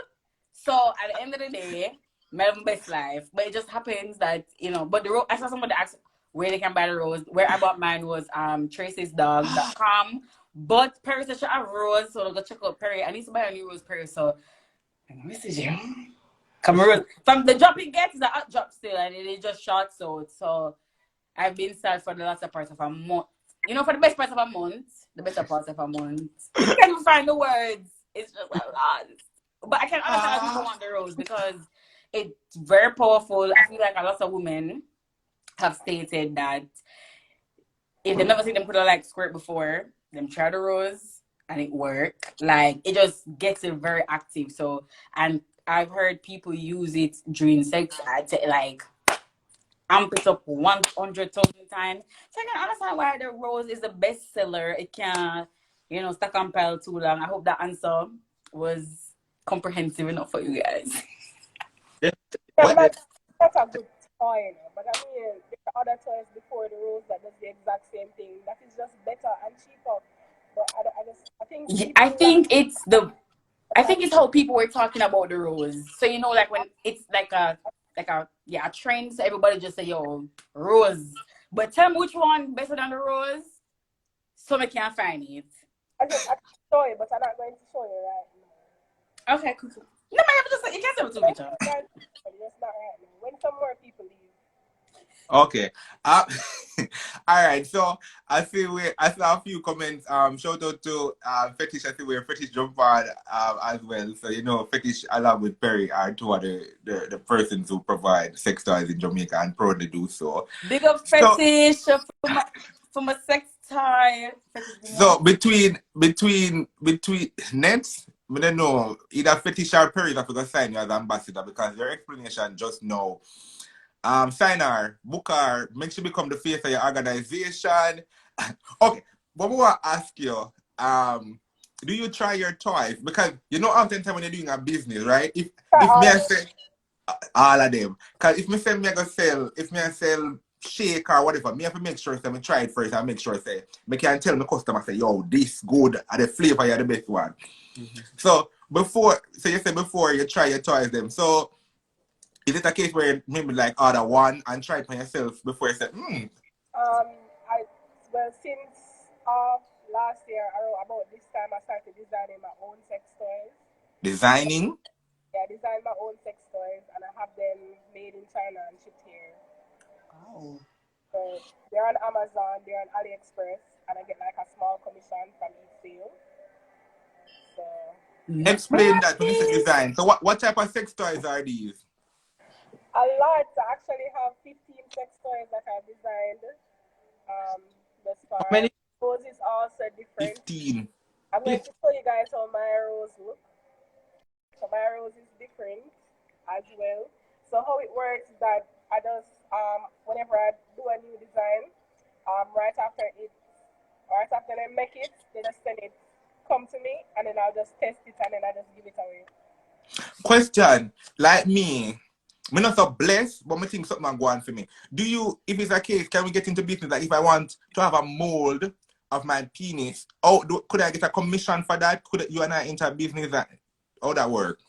So at the end of the day, my best life. But it just happens that, but the rose, I saw somebody ask where they can buy the rose. Where I bought mine was tracysdog.com. But Perry said she have rose, so I'll go check out Perry. I need to buy a new rose, Perry, so I'm gonna message you. Come on. From the drop it gets is a hot drop still and it just short so I've been sad for the last part of a month. For the best part of a month, the better part of a month. I can't even find the words. It's just a lot. But I can understand why people want the rose because it's very powerful. I feel like a lot of women have stated that if they never seen them put a like squirt before, them try the rose and it work. Like it just gets it very active. So and I've heard people use it during sex to like amp it up 100,000 times. So I can understand why the rose is the best seller. It can, stack and pile too long. I hope that answer was comprehensive enough for you guys. That's a good toy, but I mean, there are other toys before the rose that does the exact same thing. That is just better and cheaper. But I think I think it's how people were talking about the rose. So like when it's like a trend, so everybody just say, yo, rose. But tell me which one better than the rose, so I can't find it. I can show you, but I'm not going to show you right now. Okay, cool. No, man, you can't tell me Just not right now. When some more people leave. Okay. All right. So I saw a few comments. Shout out to Fetish. I see where Fetish jumped on as well. So Fetish along with Perry are two of the persons who provide sex toys in Jamaica and proudly do so. Big up Fetish for my sex toy. So between Nets, I don't know either Fetish or Perry that we gonna sign you as ambassador because your explanation just now. Sign her, book her, make sure become the face of your organization. Okay, but we want to ask you, do you try your toys? Because oftentimes when you're doing a business, right? If me I say all of them, because if me say me I go sell, if me I sell shake or whatever, me have to make sure say me try it first and make sure say me can tell my customer say, yo, this good and the flavor you're the best one. Mm-hmm. So you say before you try your toys them. So is it a case where you maybe like order one and try it for yourself before you say, since last year, about this time, I started designing my own sex toys. Designing? Yeah, I design my own sex toys and I have them made in China and shipped here. Oh. So they're on Amazon, they're on AliExpress, and I get like a small commission from each sale. So explain that when you say design. So what type of sex toys are these? A lot. I actually have 15 sex toys that I've designed thus How far. many? Rose is also different. 15. I'm going to show you guys how my rose look. So my rose is different as well. So how it works is that I just whenever I do a new design, right after they make it, they just send it come to me and then I'll just test it and then I just give it away. Question, like me not so blessed, but I think something go on for me. Do you, if it's a case, can we get into business? Like if I want to have a mold of my penis, could I get a commission for that? Could you and I enter business? How that work?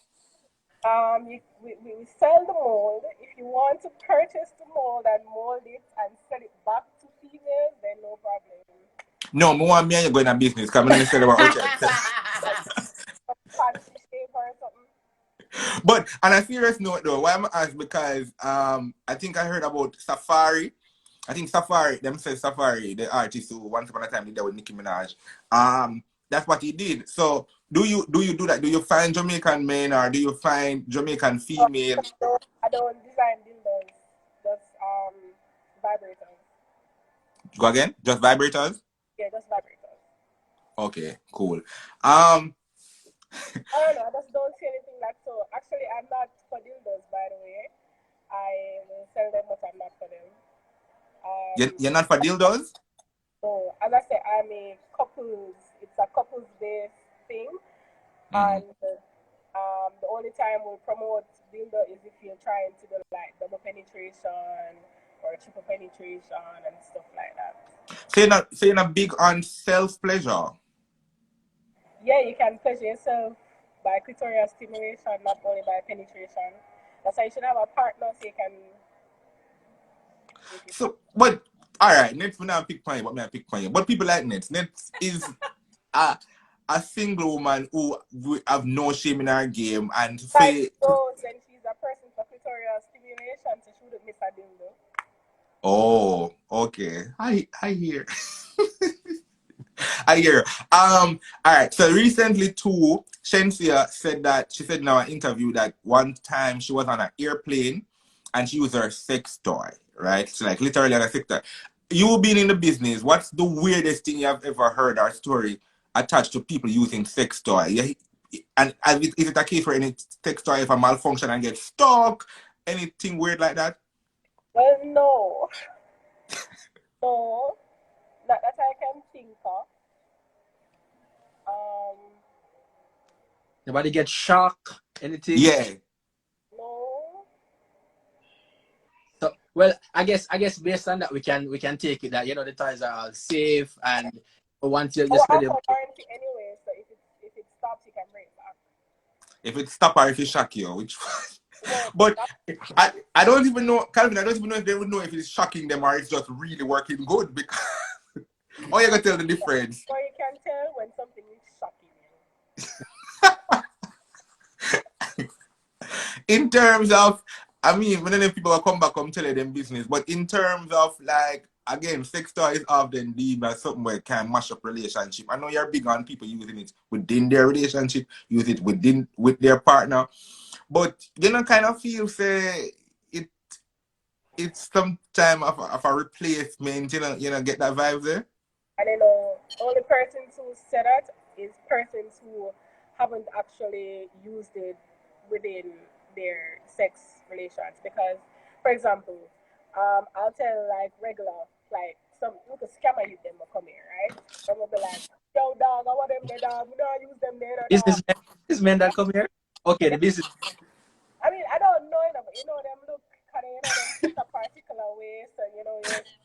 We sell the mold. If you want to purchase the mold and mold it and sell it back to females, then no problem. No, I want me and you go in a business because I'm not sell about okay. Fancy shape or something. But on a serious note though, why I'm asked because I think I heard about Safari. I think Safari, them says Safari, the artist who once upon a time did that with Nicki Minaj. That's what he did. So do you do that? Do you find Jamaican men or do you find Jamaican female? I don't design dildos, just vibrators. Go again? Just vibrators? Yeah, just vibrators. Okay, cool. I don't know, I just don't see anything like so. Actually, I'm not for dildos, by the way. I will sell them, but I'm not for them. You're not for dildos? So, as I said, I'm a couples. It's a couples-based thing, and the only time we'll promote dildo is if you're trying to do like double penetration or triple penetration and stuff like that. So you're not big on self pleasure. Yeah, you can pleasure yourself by clitoral stimulation, not only by penetration. That's why you should have a partner so you can. So, but all right, Nets will not pick point, but me I pick point. But people like Nets. Nets is a single woman who have no shame in her game and say. Then she's a person for clitoral stimulation, so she wouldn't miss a dildo. Oh, okay. I hear. I hear. All right. So recently too, Shensia said that she said in our interview that one time she was on an airplane and she used her sex toy, right? So like literally on a sex toy. You being in the business, what's the weirdest thing you have ever heard or story attached to people using sex toy? Yeah, and is it a case where any sex toy if a malfunction and get stuck? Anything weird like that? Well, no. No. Not that I can think of. Nobody get shocked? Anything? Yeah. No. So, well, I guess based on that we can take it that the toys are all safe and once you Oh, I spend have it. a warranty anyway, so if it stops, you can bring it back. If it stop or if it shock you, which No, but I don't even know, Calvin, I don't even know if they would know if it's shocking them or it's just really working good because oh, you can tell the difference. or you can tell when something is shocking you. In terms of, I mean, when then people will come back, come tell you them business, but in terms of like, again, sex toys often deemed as something where it can mash up relationship. I know you're big on people using it within their relationship, use it with their partner, but you know, kind of feel say it's some time of a replacement, get that vibe there. And only persons who said that is persons who haven't actually used it within their sex relations. Because, for example, I'll tell like regular, like some look a scammer youth them will come here, right? They will be like, yo dog, I want them there dog, we don't use them there dog. Businessmen that come here? Okay, the business. I mean, I don't know enough, but them look kind of, them fit a particular way, so you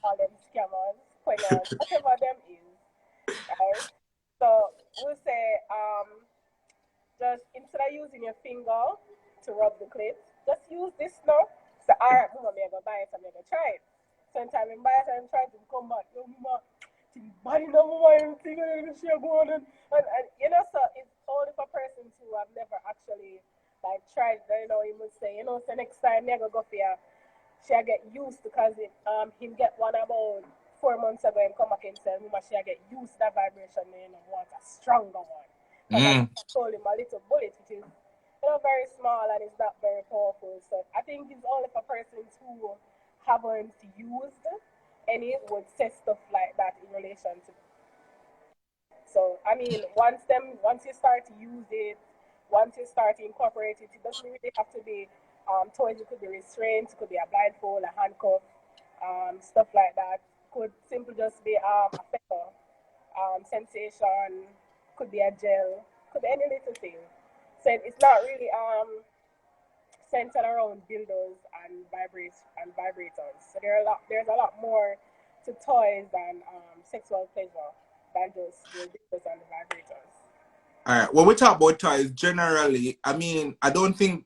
call them scammers, pointers, whatever them is, right? So we'll say, just instead of using your finger to rub the clit, just use this now. So, alright, mama, I'm gonna buy it, I'm gonna try it. Sometimes I buy it and try to come back, yo, mama, body number one, thing, and so it's only for persons who have never actually like tried. He would say, so next time I go for you, she get used because him get one about 4 months ago and come back and say, mama, she get used to that vibration, want a stronger one. Because I told him a little bullet, which is very small and it's not very powerful. So I think it's only for persons who haven't used any would say stuff like that in relation to. So I mean, once you start to use it, once you start to incorporate it, it doesn't really have to be toys. It could be restraints, it could be a blindfold, a handcuff, stuff like that. Could simply just be a feather, sensation. Could be a gel. Could be any little thing. So it's not really centered around dildos and vibrators. So there's a lot more to toys and sexual pleasure than just the dildos and the vibrators. All right. When we talk about toys, generally, I mean, I don't think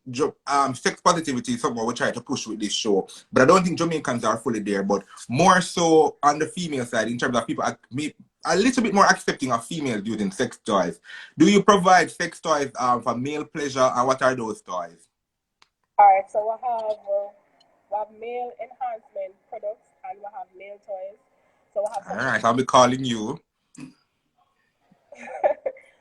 sex positivity is something we try to push with this show, but I don't think Jamaicans are fully there. But more so on the female side, in terms of people a little bit more accepting of females using sex toys. Do you provide sex toys for male pleasure, and what are those toys? All right, so we have male enhancement products and we have male toys. So we have All something. right, I'll be calling you.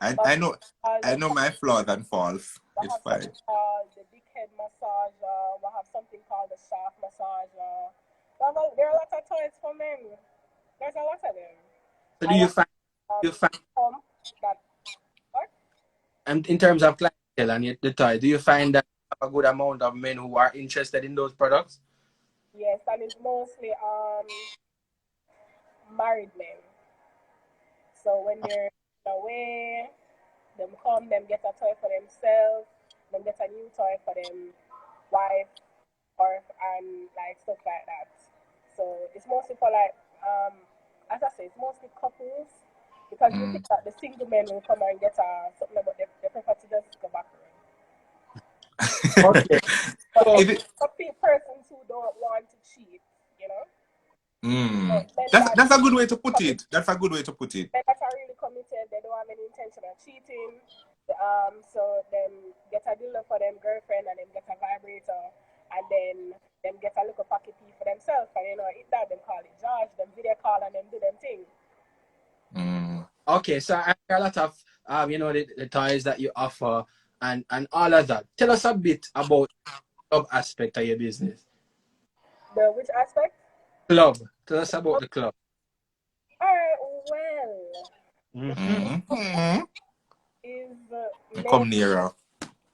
I know my flaws and faults. We It's have fine. something called the big head massager. We have something called the shaft massager. There are a lot of toys for men. There's a lot of them. So do you find Pump that what? and in terms of clientele and the toy, do you find that you have a good amount of men who are interested in those products? Yes, and it's mostly married men. So when they're away, them come, them get a toy for themselves, them get a new toy for them wife or and like stuff like that. So it's mostly for like as I say, it's mostly couples because you think that the single men will come and get something about they prefer to just go back home. Okay. But So for persons who don't want to cheat, you know. That's a good way to put it. That's a good way to put it. Men that are really committed, they don't have any intention of cheating. So them get a dealer for them girlfriend and then get a vibrator and then them get a little pocket P for themselves and it that them call it George, them video call and them do them thing. okay, so I hear a lot of the toys that you offer and all of that. Tell us a bit about the club aspect of your business. The which aspect? Club. Tell us about the club. Alright, well, is Come nearer.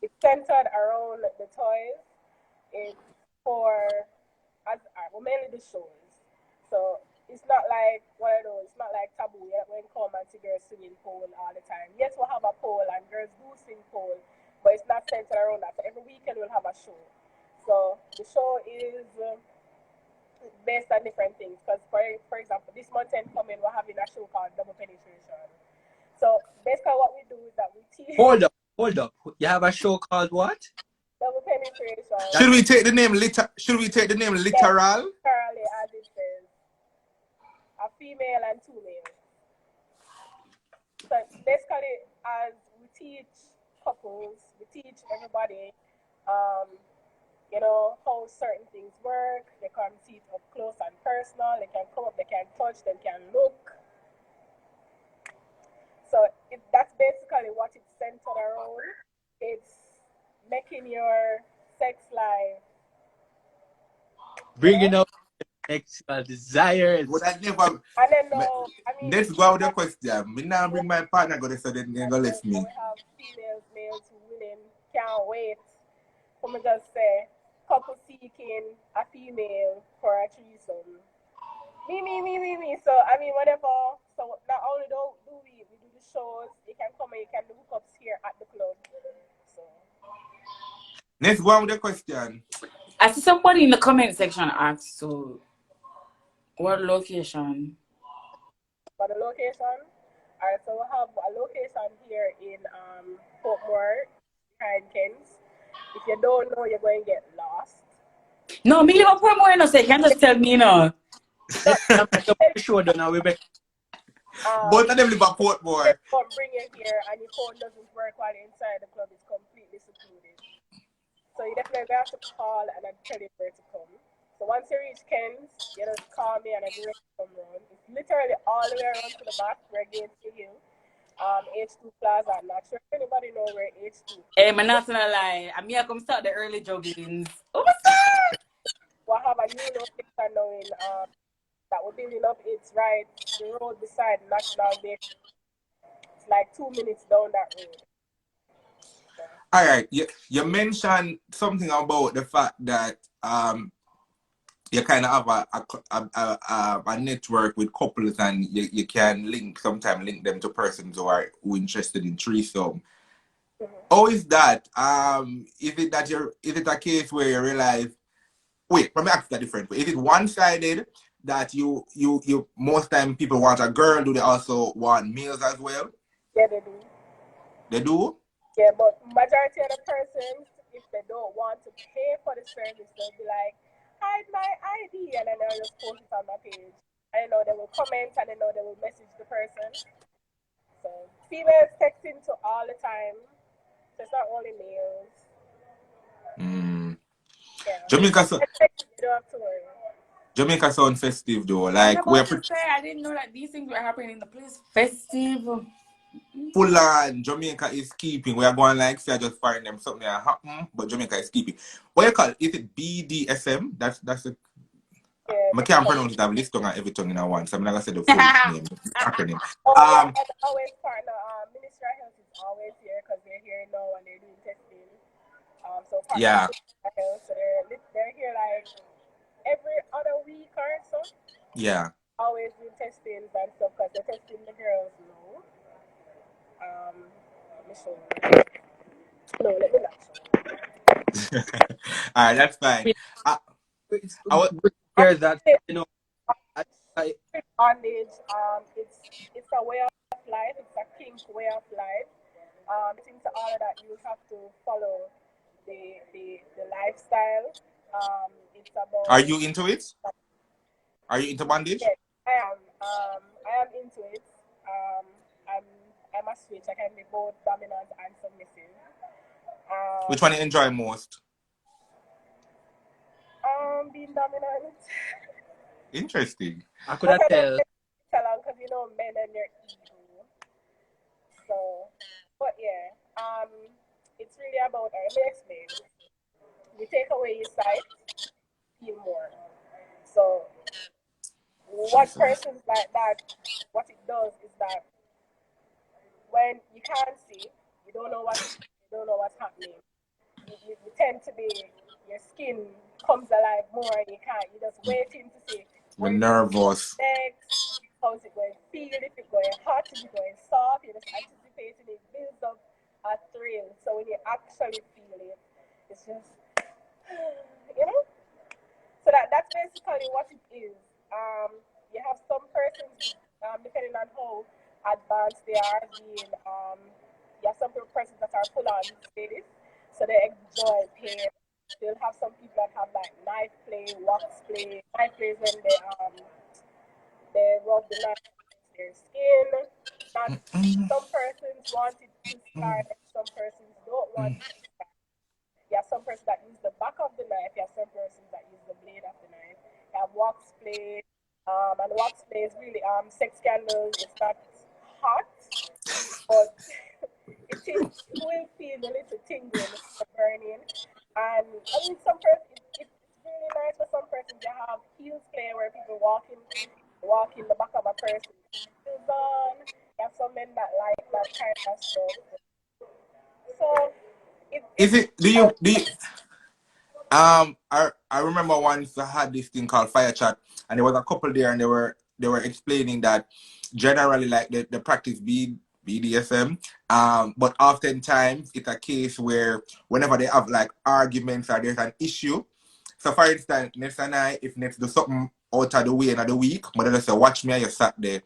it's centered around the toys. It's for mainly the shows. So it's not like one of those. It's not like taboo yet when come and see girls singing pole all the time. Yes, we'll have a pole and girls do sing pole, but it's not centered around that. So every weekend we'll have a show. So the show is based on different things. Because for example, this month end coming, we're having a show called Double Penetration. So basically, what we do is that we teach. Hold up. You have a show called what? Double penetration. Should we take the name literal? Yes, literally, as it says, a female and two males. So basically, as we teach couples, we teach everybody, how certain things work. They can see it up close and personal. They can come up, they can touch, they can look. So that's basically what it's centered around. It's making your sex life Bringing up sexual desires. Would I never? I don't know. I mean, Let's go with the question. Me now bring my partner go so then they go left me. we have females, males who willing can't wait. Come and just say, couple seeking a female for a threesome. Me. So I mean, whatever. So not only do we do the shows, you can come and you can do hookups here at the club. So Let's go on with the question. I see somebody in the comment section asked, so what location? for the location, alright. So we have a location here in Portmore, behind Kens. If you don't know, you're going to get lost. No, me live a promo, no, so you can't just tell me, no. Show done now, we back. Both of them live at Portmore. Bring you here and your phone doesn't work while you're inside the club. It's completely secluded. So you definitely have to call and I'll tell you where to come. So once you reach Ken's, you just call me and I'll be ready to come around. It's literally all the way around to the back, we're against the hill. H2 Plaza. I'm not sure if anybody know where H2. Hey, I'm not gonna lie. I'm here come start the early joggings. Oh, what's up? We have a new location now in that we're building up. It's right the road beside National Day. It's like 2 minutes down that road. So, All right, you mentioned something about the fact that you kind of have a network with couples, and you can sometimes link them to persons who interested in threesome. How is that? Is it a case where you realize? Wait, let me ask that different. Is it one-sided that you most time people want a girl? Do they also want males as well? yeah, they do. They do. Yeah, but majority of the persons, if they don't want to pay for the service, they'll be like, hide my ID, and then they'll just post it on my page. I know they will comment, and I know they will message the person. So females texting to all the time. So it's not only males. Yeah. Jamaica, You don't have to worry. Jamaica sound festive though. I was Like we're about to say, I didn't know that these things were happening in the place. Festive. full on. Jamaica is keeping. We are going like say I just find them something that happen, but Jamaica is keeping. What you call it? Is it BDSM? That's the. Yeah, I can't pronounce it. I've listed on everything in one, so I'm not gonna say the full name, acronym. oh yeah, and always partner. Ministry of Health is always here because they're here now and they're doing testing. So partner Yeah, Ministry of Health, so they're here like every other week or so. yeah. Always doing testings and stuff because they're testing the girls now. Let me show you. No, let me not show you. All right, that's fine. It's I was, good to hear that, you know, I Bondage, it's a way of life. It's a kink way of life. Into all of that, you have to follow the lifestyle. It's are about you into it? Are you into bondage? yes, I am. I am into it. Um, I'm I'm a switch. I can be both dominant and submissive. Um, Which one you enjoy most? being dominant. Interesting. I could But not I don't tell. tell them because you know men and their ego. So, but yeah, it's really about. Let me explain. You take away your sight, feel more. So, what Jesus. persons like that, what it does is that when you can't see, you don't know you don't know what's happening. You tend to be your skin comes alive more and you can't. You're just waiting to see I'm where it's nervous. next, how's it going to feel, if it's going hot, if it's going soft, you're just anticipating it builds up a thrill. So when you actually feel it, it's just you know? So that's basically what it is. You have some persons, depending on how advanced they are, being you have some persons that are full on sadist, so they enjoy pain. They'll have some people that have like knife play, wax play. Knife play is when they rub the knife against their skin. Not some persons want it to start, some persons don't want it to start. You have some persons that use the back of the knife. You have some persons that use the blade of the knife. You have wax play, and wax play is really sex scandals. It's not hot, but it will feel a little tingling, a burning. And I mean, some persons it's really nice for some persons. You have heels play where people walk in the back of a person. Heels on. You have some men that like that kind of stuff. So Is it's it? Do you? I remember once I had this thing called Fire Chat, and there was a couple there, and they were explaining that generally like the practice BDSM, but oftentimes it's a case where whenever they have like arguments or there's an issue. So for instance, Nets and I, if Nets do something out of the way in the week, but they say watch me and you sat there,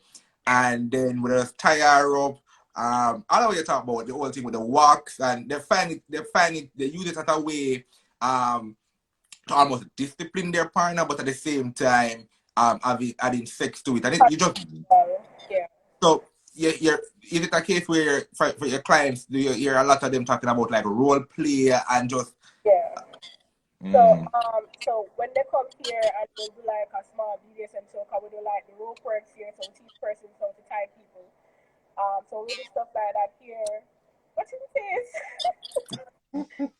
and then we just tie her up. I know what you're talking about, the whole thing with the walks, and they use it as a way um to almost discipline their partner, but at the same time, adding sex to it. And you just yeah. so is it a case where for your clients, do you hear a lot of them talking about like role play and just Yeah. mm, So when they come here and they do like a small BDSM show, cause we do like the rope works here, so we teach persons how to tie people. So we do stuff like that here. What's in the face?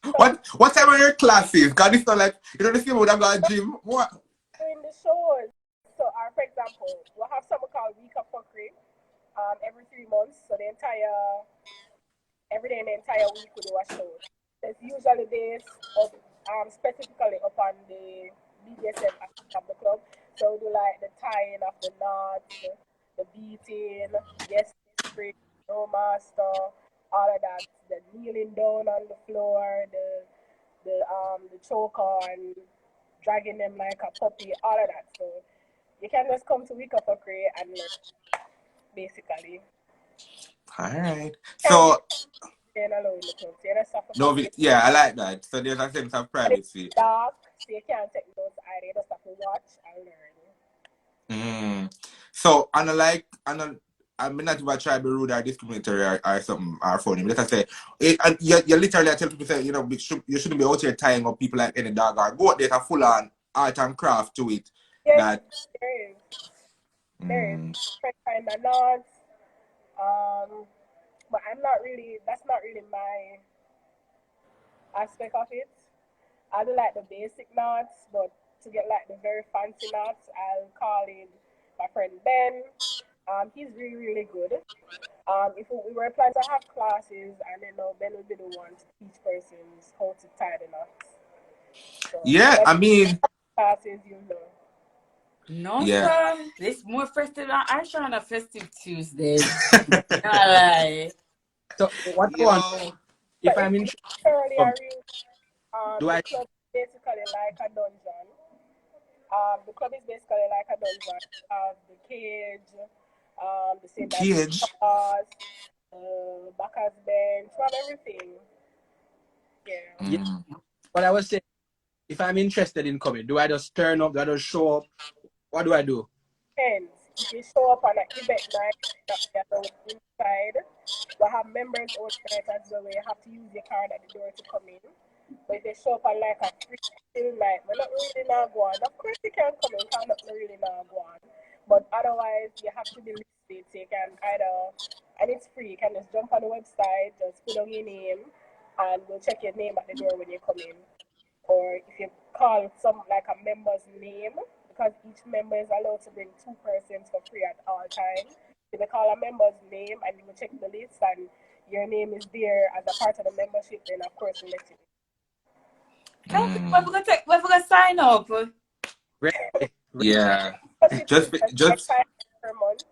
So What time are your classes? Cause it's not like you know the same would have got a gym. What? doing the shows. So, for example, we'll have something called Week of Fuckery every 3 months. So the entire every day in the entire week we do a show. So it's usually based up specifically upon the BDSM aspect of the club. So we do like the tying of the knots, the beating, yes spray, no master, all of that, the kneeling down on the floor, the choke on, dragging them like a puppy, all of that. So you can just come to Week of Fuckery and learn basically. All right. Can't be So staying alone in the club. So you just have to no, come with yeah, I like that. So there's a sense of and it's privacy. dark, so you can't take notes either. You just have to watch and learn. Mm. So I'm not about to try to be rude or discriminatory or something or funny. But let us say, and you literally tell people say, you know, you shouldn't be out here tying up people like any dog or goat. There's a full on art and craft to it. Yes, That there is. There is mm, different kind of knots. But I'm not really. That's not really my aspect of it. I do like the basic knots, but to get like the very fancy knots, I'll call in my friend Ben. He's really really good. If we were planning to have classes, and then Ben would be the one to teach persons how to tie the knots. So yeah, when I mean, classes, you know. No, yeah. sir. This more festive. I try on a festive Tuesdays. Not lie. So what I want, Yo. So if it's I'm interested, thoroughly come, a real do the I? club is basically like a dungeon. The club is basically like a dungeon. The cage, the same like Cage. bars, backers bench, we have everything. Yeah. Yeah, Mm. what I was saying, if I'm interested in coming, do I just turn up? Do I just show up? What do I do? Hence, if you show up on an event night that we are allowed inside, we have members only night as well where you have to use your card at the door to come in. But if they show up on like a free chill night, we're not really not go on. Of course you can come in, because not really not go on. But otherwise you have to be listed. So you can either, and it's free, you can just jump on the website, just put on your name and we'll check your name at the door when you come in. Or if you call some like a member's name, because each member is allowed to bring two persons for free at all times. If you call a member's name and you will check the list and your name is there as a part of the membership, then of course we'll let you. Hey, we gonna sign up. Ready? Yeah. Membership is Just just just 5 grand per month.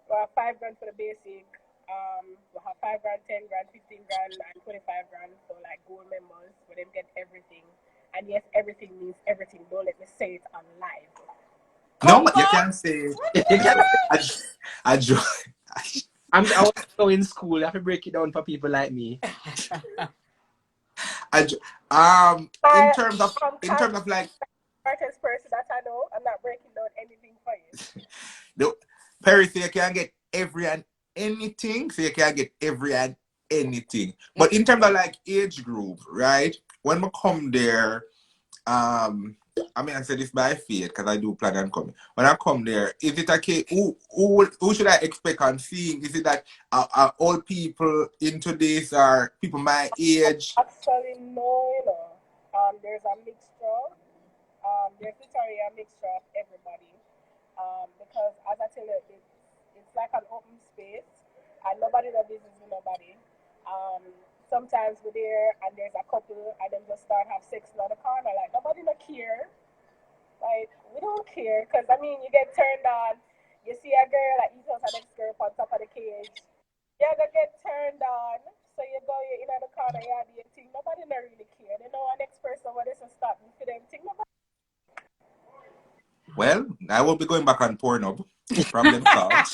We have 5 grand for the basic. We have 5 grand, 10 grand, 15 grand, and 25 grand for like gold members, where they get everything. And yes, everything means everything. Don't let me say it on live. no, but you Combo. can't say You can. I, I, I was so in school. I have to break it down for people like me. I, I in terms of like smartest person that I know. I'm not breaking down anything for you. the Perry say you can get every and anything, so you can get every and anything. But in terms of like age group, right? When we come there, I mean I say this by faith because I do plan on coming. When I come there, is it okay? Who should I expect on seeing? Is it that are old people into this or people my age? Actually, no, you know. There's a mixture. There's literally a mixture of everybody. Because as I tell you, it's like an open space, and nobody does business with nobody. Um, Sometimes we're there and there's a couple and then just start have sex in the corner. Like nobody no care. Like we don't care because I mean you get turned on. You see a girl that eats out the next girl on top of the cage. You're gonna get turned on. So you go you in the corner, you do your thing. Nobody no really care. They know our next person what is to stop me for them thing. Nobody Well, I will be going back on Pornhub. Problem solved.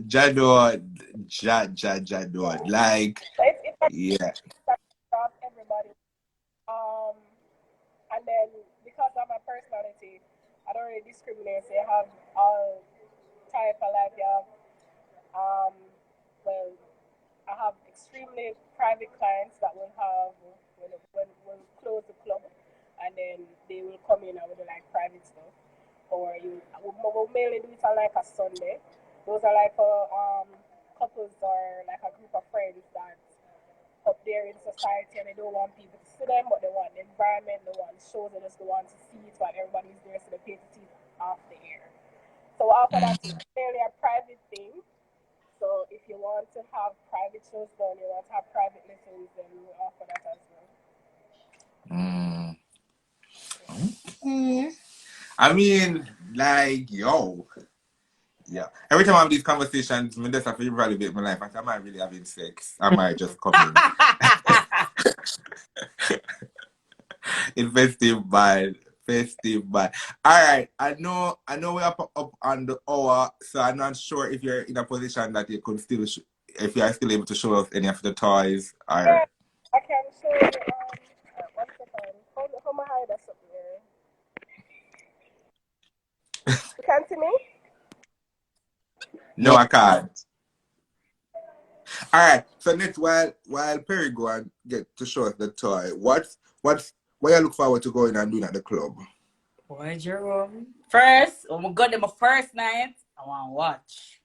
Jadot, Jadot. Like, but it's yeah. stop everybody. Um and then because of my personality, I don't really discriminate. So you have all type of life. You have um well I have extremely private clients that will have when close the club, and then they will come in and with like private stuff. or we'll mainly do it on like a Sunday. Those are like for couples or like a group of friends that up there in society and they don't want people to see them, but they want the environment, they want shows, they just don't want to see it while everybody's there, so they pay to see it off the air. So after that, it's fairly a private thing. So if you want to have private shows done, you want to have private lessons, then we offer that as well. I mean, like, yo. Yeah. Every time I have these conversations, I just have to evaluate my life. Am I really having sex? Am I just coming? In festive bad. Alright, I know we're up on the hour, so I'm not sure if you're in a position that you could still if you are still able to show us any of the toys or Yeah, I can show you. One second. How my hide us up there? You can see me? no, I can't. Alright, so next while Perry go and get to show us the toy, what you look forward to going and doing at the club? Boy, Jerome. First, oh my god, my first night, I want to watch.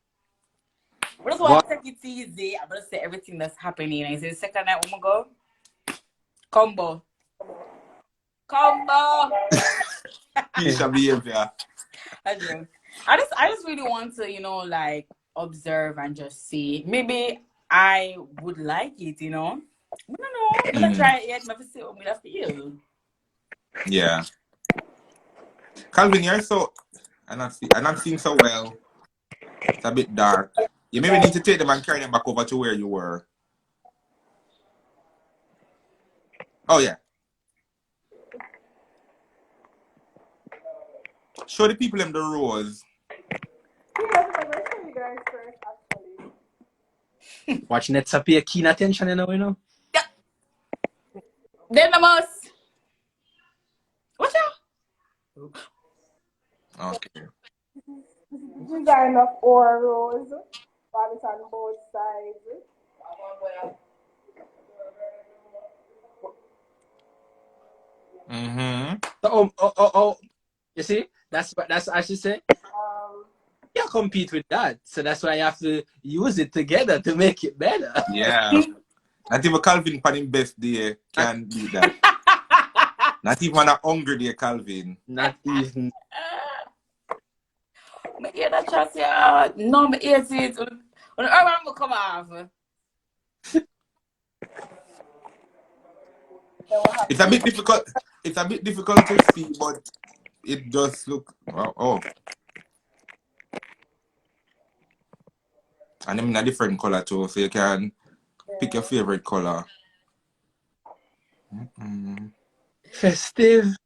I just want to take it easy. I'm going to say everything that's happening. And the second night, oh my god, combo. Keisha behavior. I just really want to, like observe and just see. Maybe I would like it, I don't know. I'm gonna try it yet. Maybe see what we have to feel. Yeah. Calvin, you're so I'm not seeing so well. It's a bit dark. You maybe need to take them and carry them back over to where you were. Oh yeah. Show the people them the rose. Yeah, because I show you guys first, actually. Watching it pay keen attention, you know. Yeah. Then the most. Watch out. Okay. Design of or rose. Have it on both sides. So, you see, that's as she said. You compete with that, so that's why you have to use it together to make it better. Yeah. Not even Calvin on his best day can do that. Not even on a hungry day, Calvin. Not even. I hear that chat, yeah. No, I hear it. When I'm gonna come off. It's a bit difficult. It's a bit difficult to see, but it just look. Oh. And them in a different color too, so you can pick your favorite color. Festive.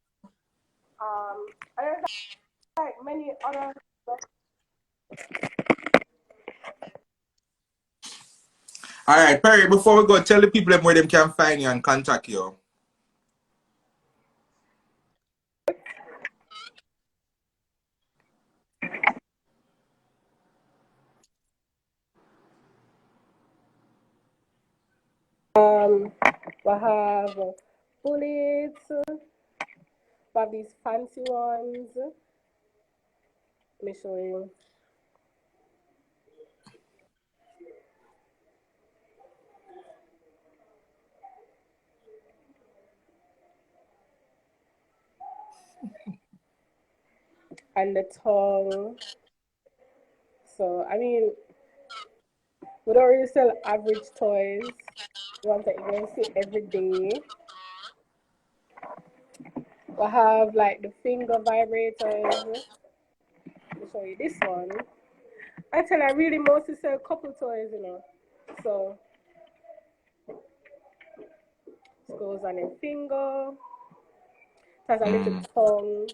I don't like many other stuff. All right, Perry, before we go, tell the people where them can find you and contact you. We have bullets. We have these fancy ones. Let me show you. And the tongue. So, I mean, we don't really sell average toys. We want that you're going to see every day. We have like the finger vibrators. Let me show you this one. Actually, I really mostly sell couple toys, So, this goes on a finger. It has a little tongue.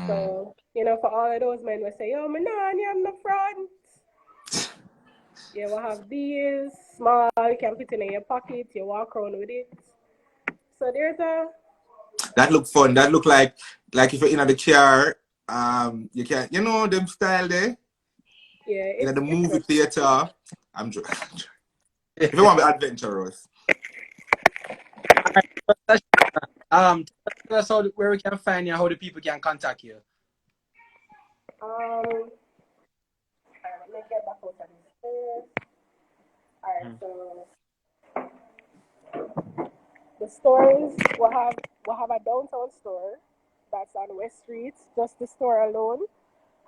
So, for all of those men who say, yo, my nanny, I'm the front. Yeah, we'll have these small, you can put it in your pocket, you walk around with it. So there's a... That look fun. That look like if you're in the car, you can, them style there. Yeah, in the movie theater. I'm joking. If you want to be adventurous. Tell us where we can find you, how the people can contact you. Let me get back out of this first. Alright, so the stores we'll have a downtown store that's on West Street, just the store alone.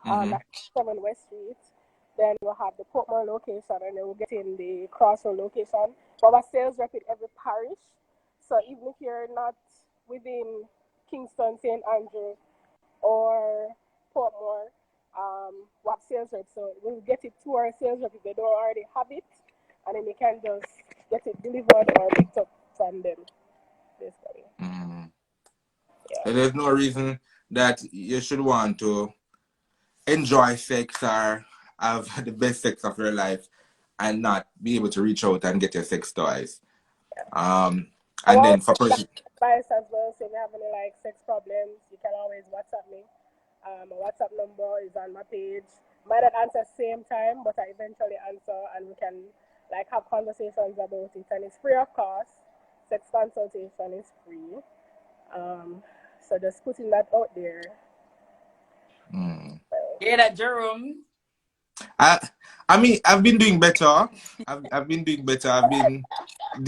That's 7 West Street. Then we'll have the Portmore location, and then we'll get in the Crossroad location. But our sales rep in every parish. So even if you're not within Kingston, St. Andrew, or Portmore, we have sales reps. So we'll get it to our sales rep if they don't already have it, and then they can just get it delivered or picked up from them, basically. Yeah. There's no reason that you should want to enjoy sex or have the best sex of your life and not be able to reach out and get your sex toys. And then for person advice as well, so if you have any like sex problems, you can always WhatsApp me. My WhatsApp number is on my page. Might not answer same time, but I eventually answer, and we can like have conversations about it. And it's free of cost. Sex consultation is free. So just putting that out there. Yeah, that Jerome. I mean, I've been doing better. I've been doing better.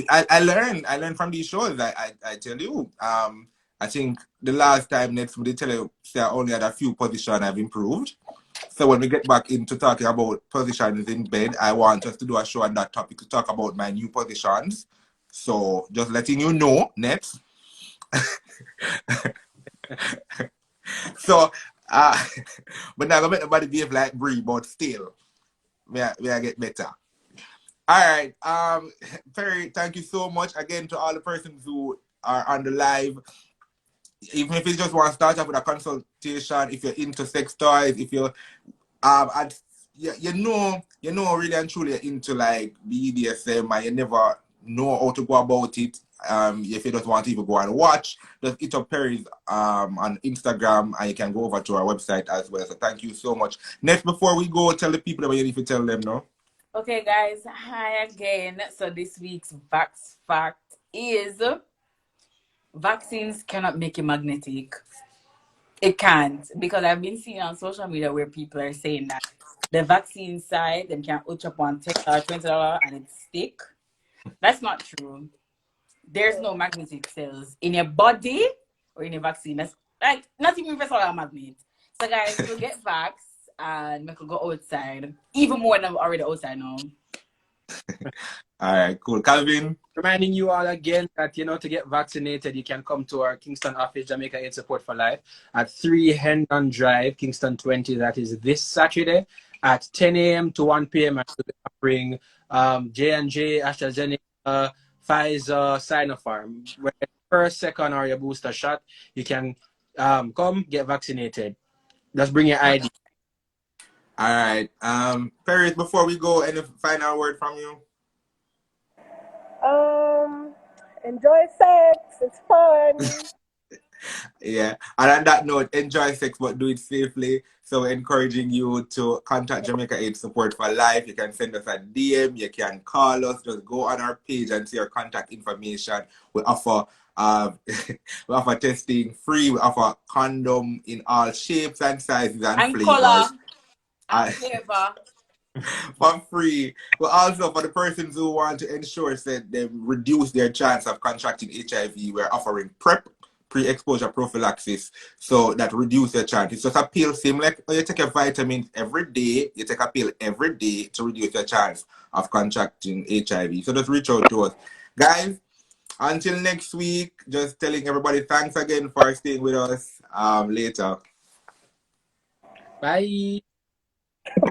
I learned from these shows. I tell you. I think the last time next we tell you say I only had a few positions. I've improved. So when we get back into talking about positions in bed, I want us to do a show on that topic to talk about my new positions. So just letting you know, next. So, but now I'm gonna make nobody behave like Brie, but still, we are get better. All right, Perry, thank you so much again to all the persons who are on the live. Even if you just want to start off with a consultation, if you're into sex toys, if you're you know really and truly into like BDSM and you never know how to go about it. If you just want to even go and watch, just hit up Perry's on Instagram, and you can go over to our website as well. So thank you so much. Next, before we go, tell the people that you need to tell them now. Okay, guys. Hi again. So this week's Vax fact is vaccines cannot make you magnetic. It can't, because I've been seeing on social media where people are saying that the vaccine side them can hook up on $10 or $20 and it stick. That's not true. There's no magnetic cells in your body or in your vaccine. That's like not even if it's all a magnet. So guys, go get vax and make go outside. Even more than I'm already outside now. All right, cool. Calvin? Reminding you all again that, to get vaccinated, you can come to our Kingston office, Jamaica Aid Support for Life, at 3 Hendon Drive, Kingston 20. That is this Saturday at 10 a.m. to 1 p.m. And we'll be offering J&J, AstraZeneca, Pfizer, Sinopharm. Where first, second, or your booster shot, you can come get vaccinated. Just bring your ID. All right. Paris, before we go, any final word from you? Enjoy sex. It's fun. Yeah. And on that note, enjoy sex, but do it safely. So encouraging you to contact Jamaica Aid Support for Life. You can send us a DM. You can call us. Just go on our page and see our contact information. We offer we offer testing free. We offer condom in all shapes and sizes and flavors. Color and flavor. For free. But also for the persons who want to ensure that they reduce their chance of contracting HIV, we're offering PrEP, pre-exposure prophylaxis, so that reduce your chance. It's just a pill, same like you take a vitamin every day, you take a pill every day to reduce your chance of contracting HIV. So just reach out to us. Guys, until next week, just telling everybody thanks again for staying with us. Later. Bye. Bye.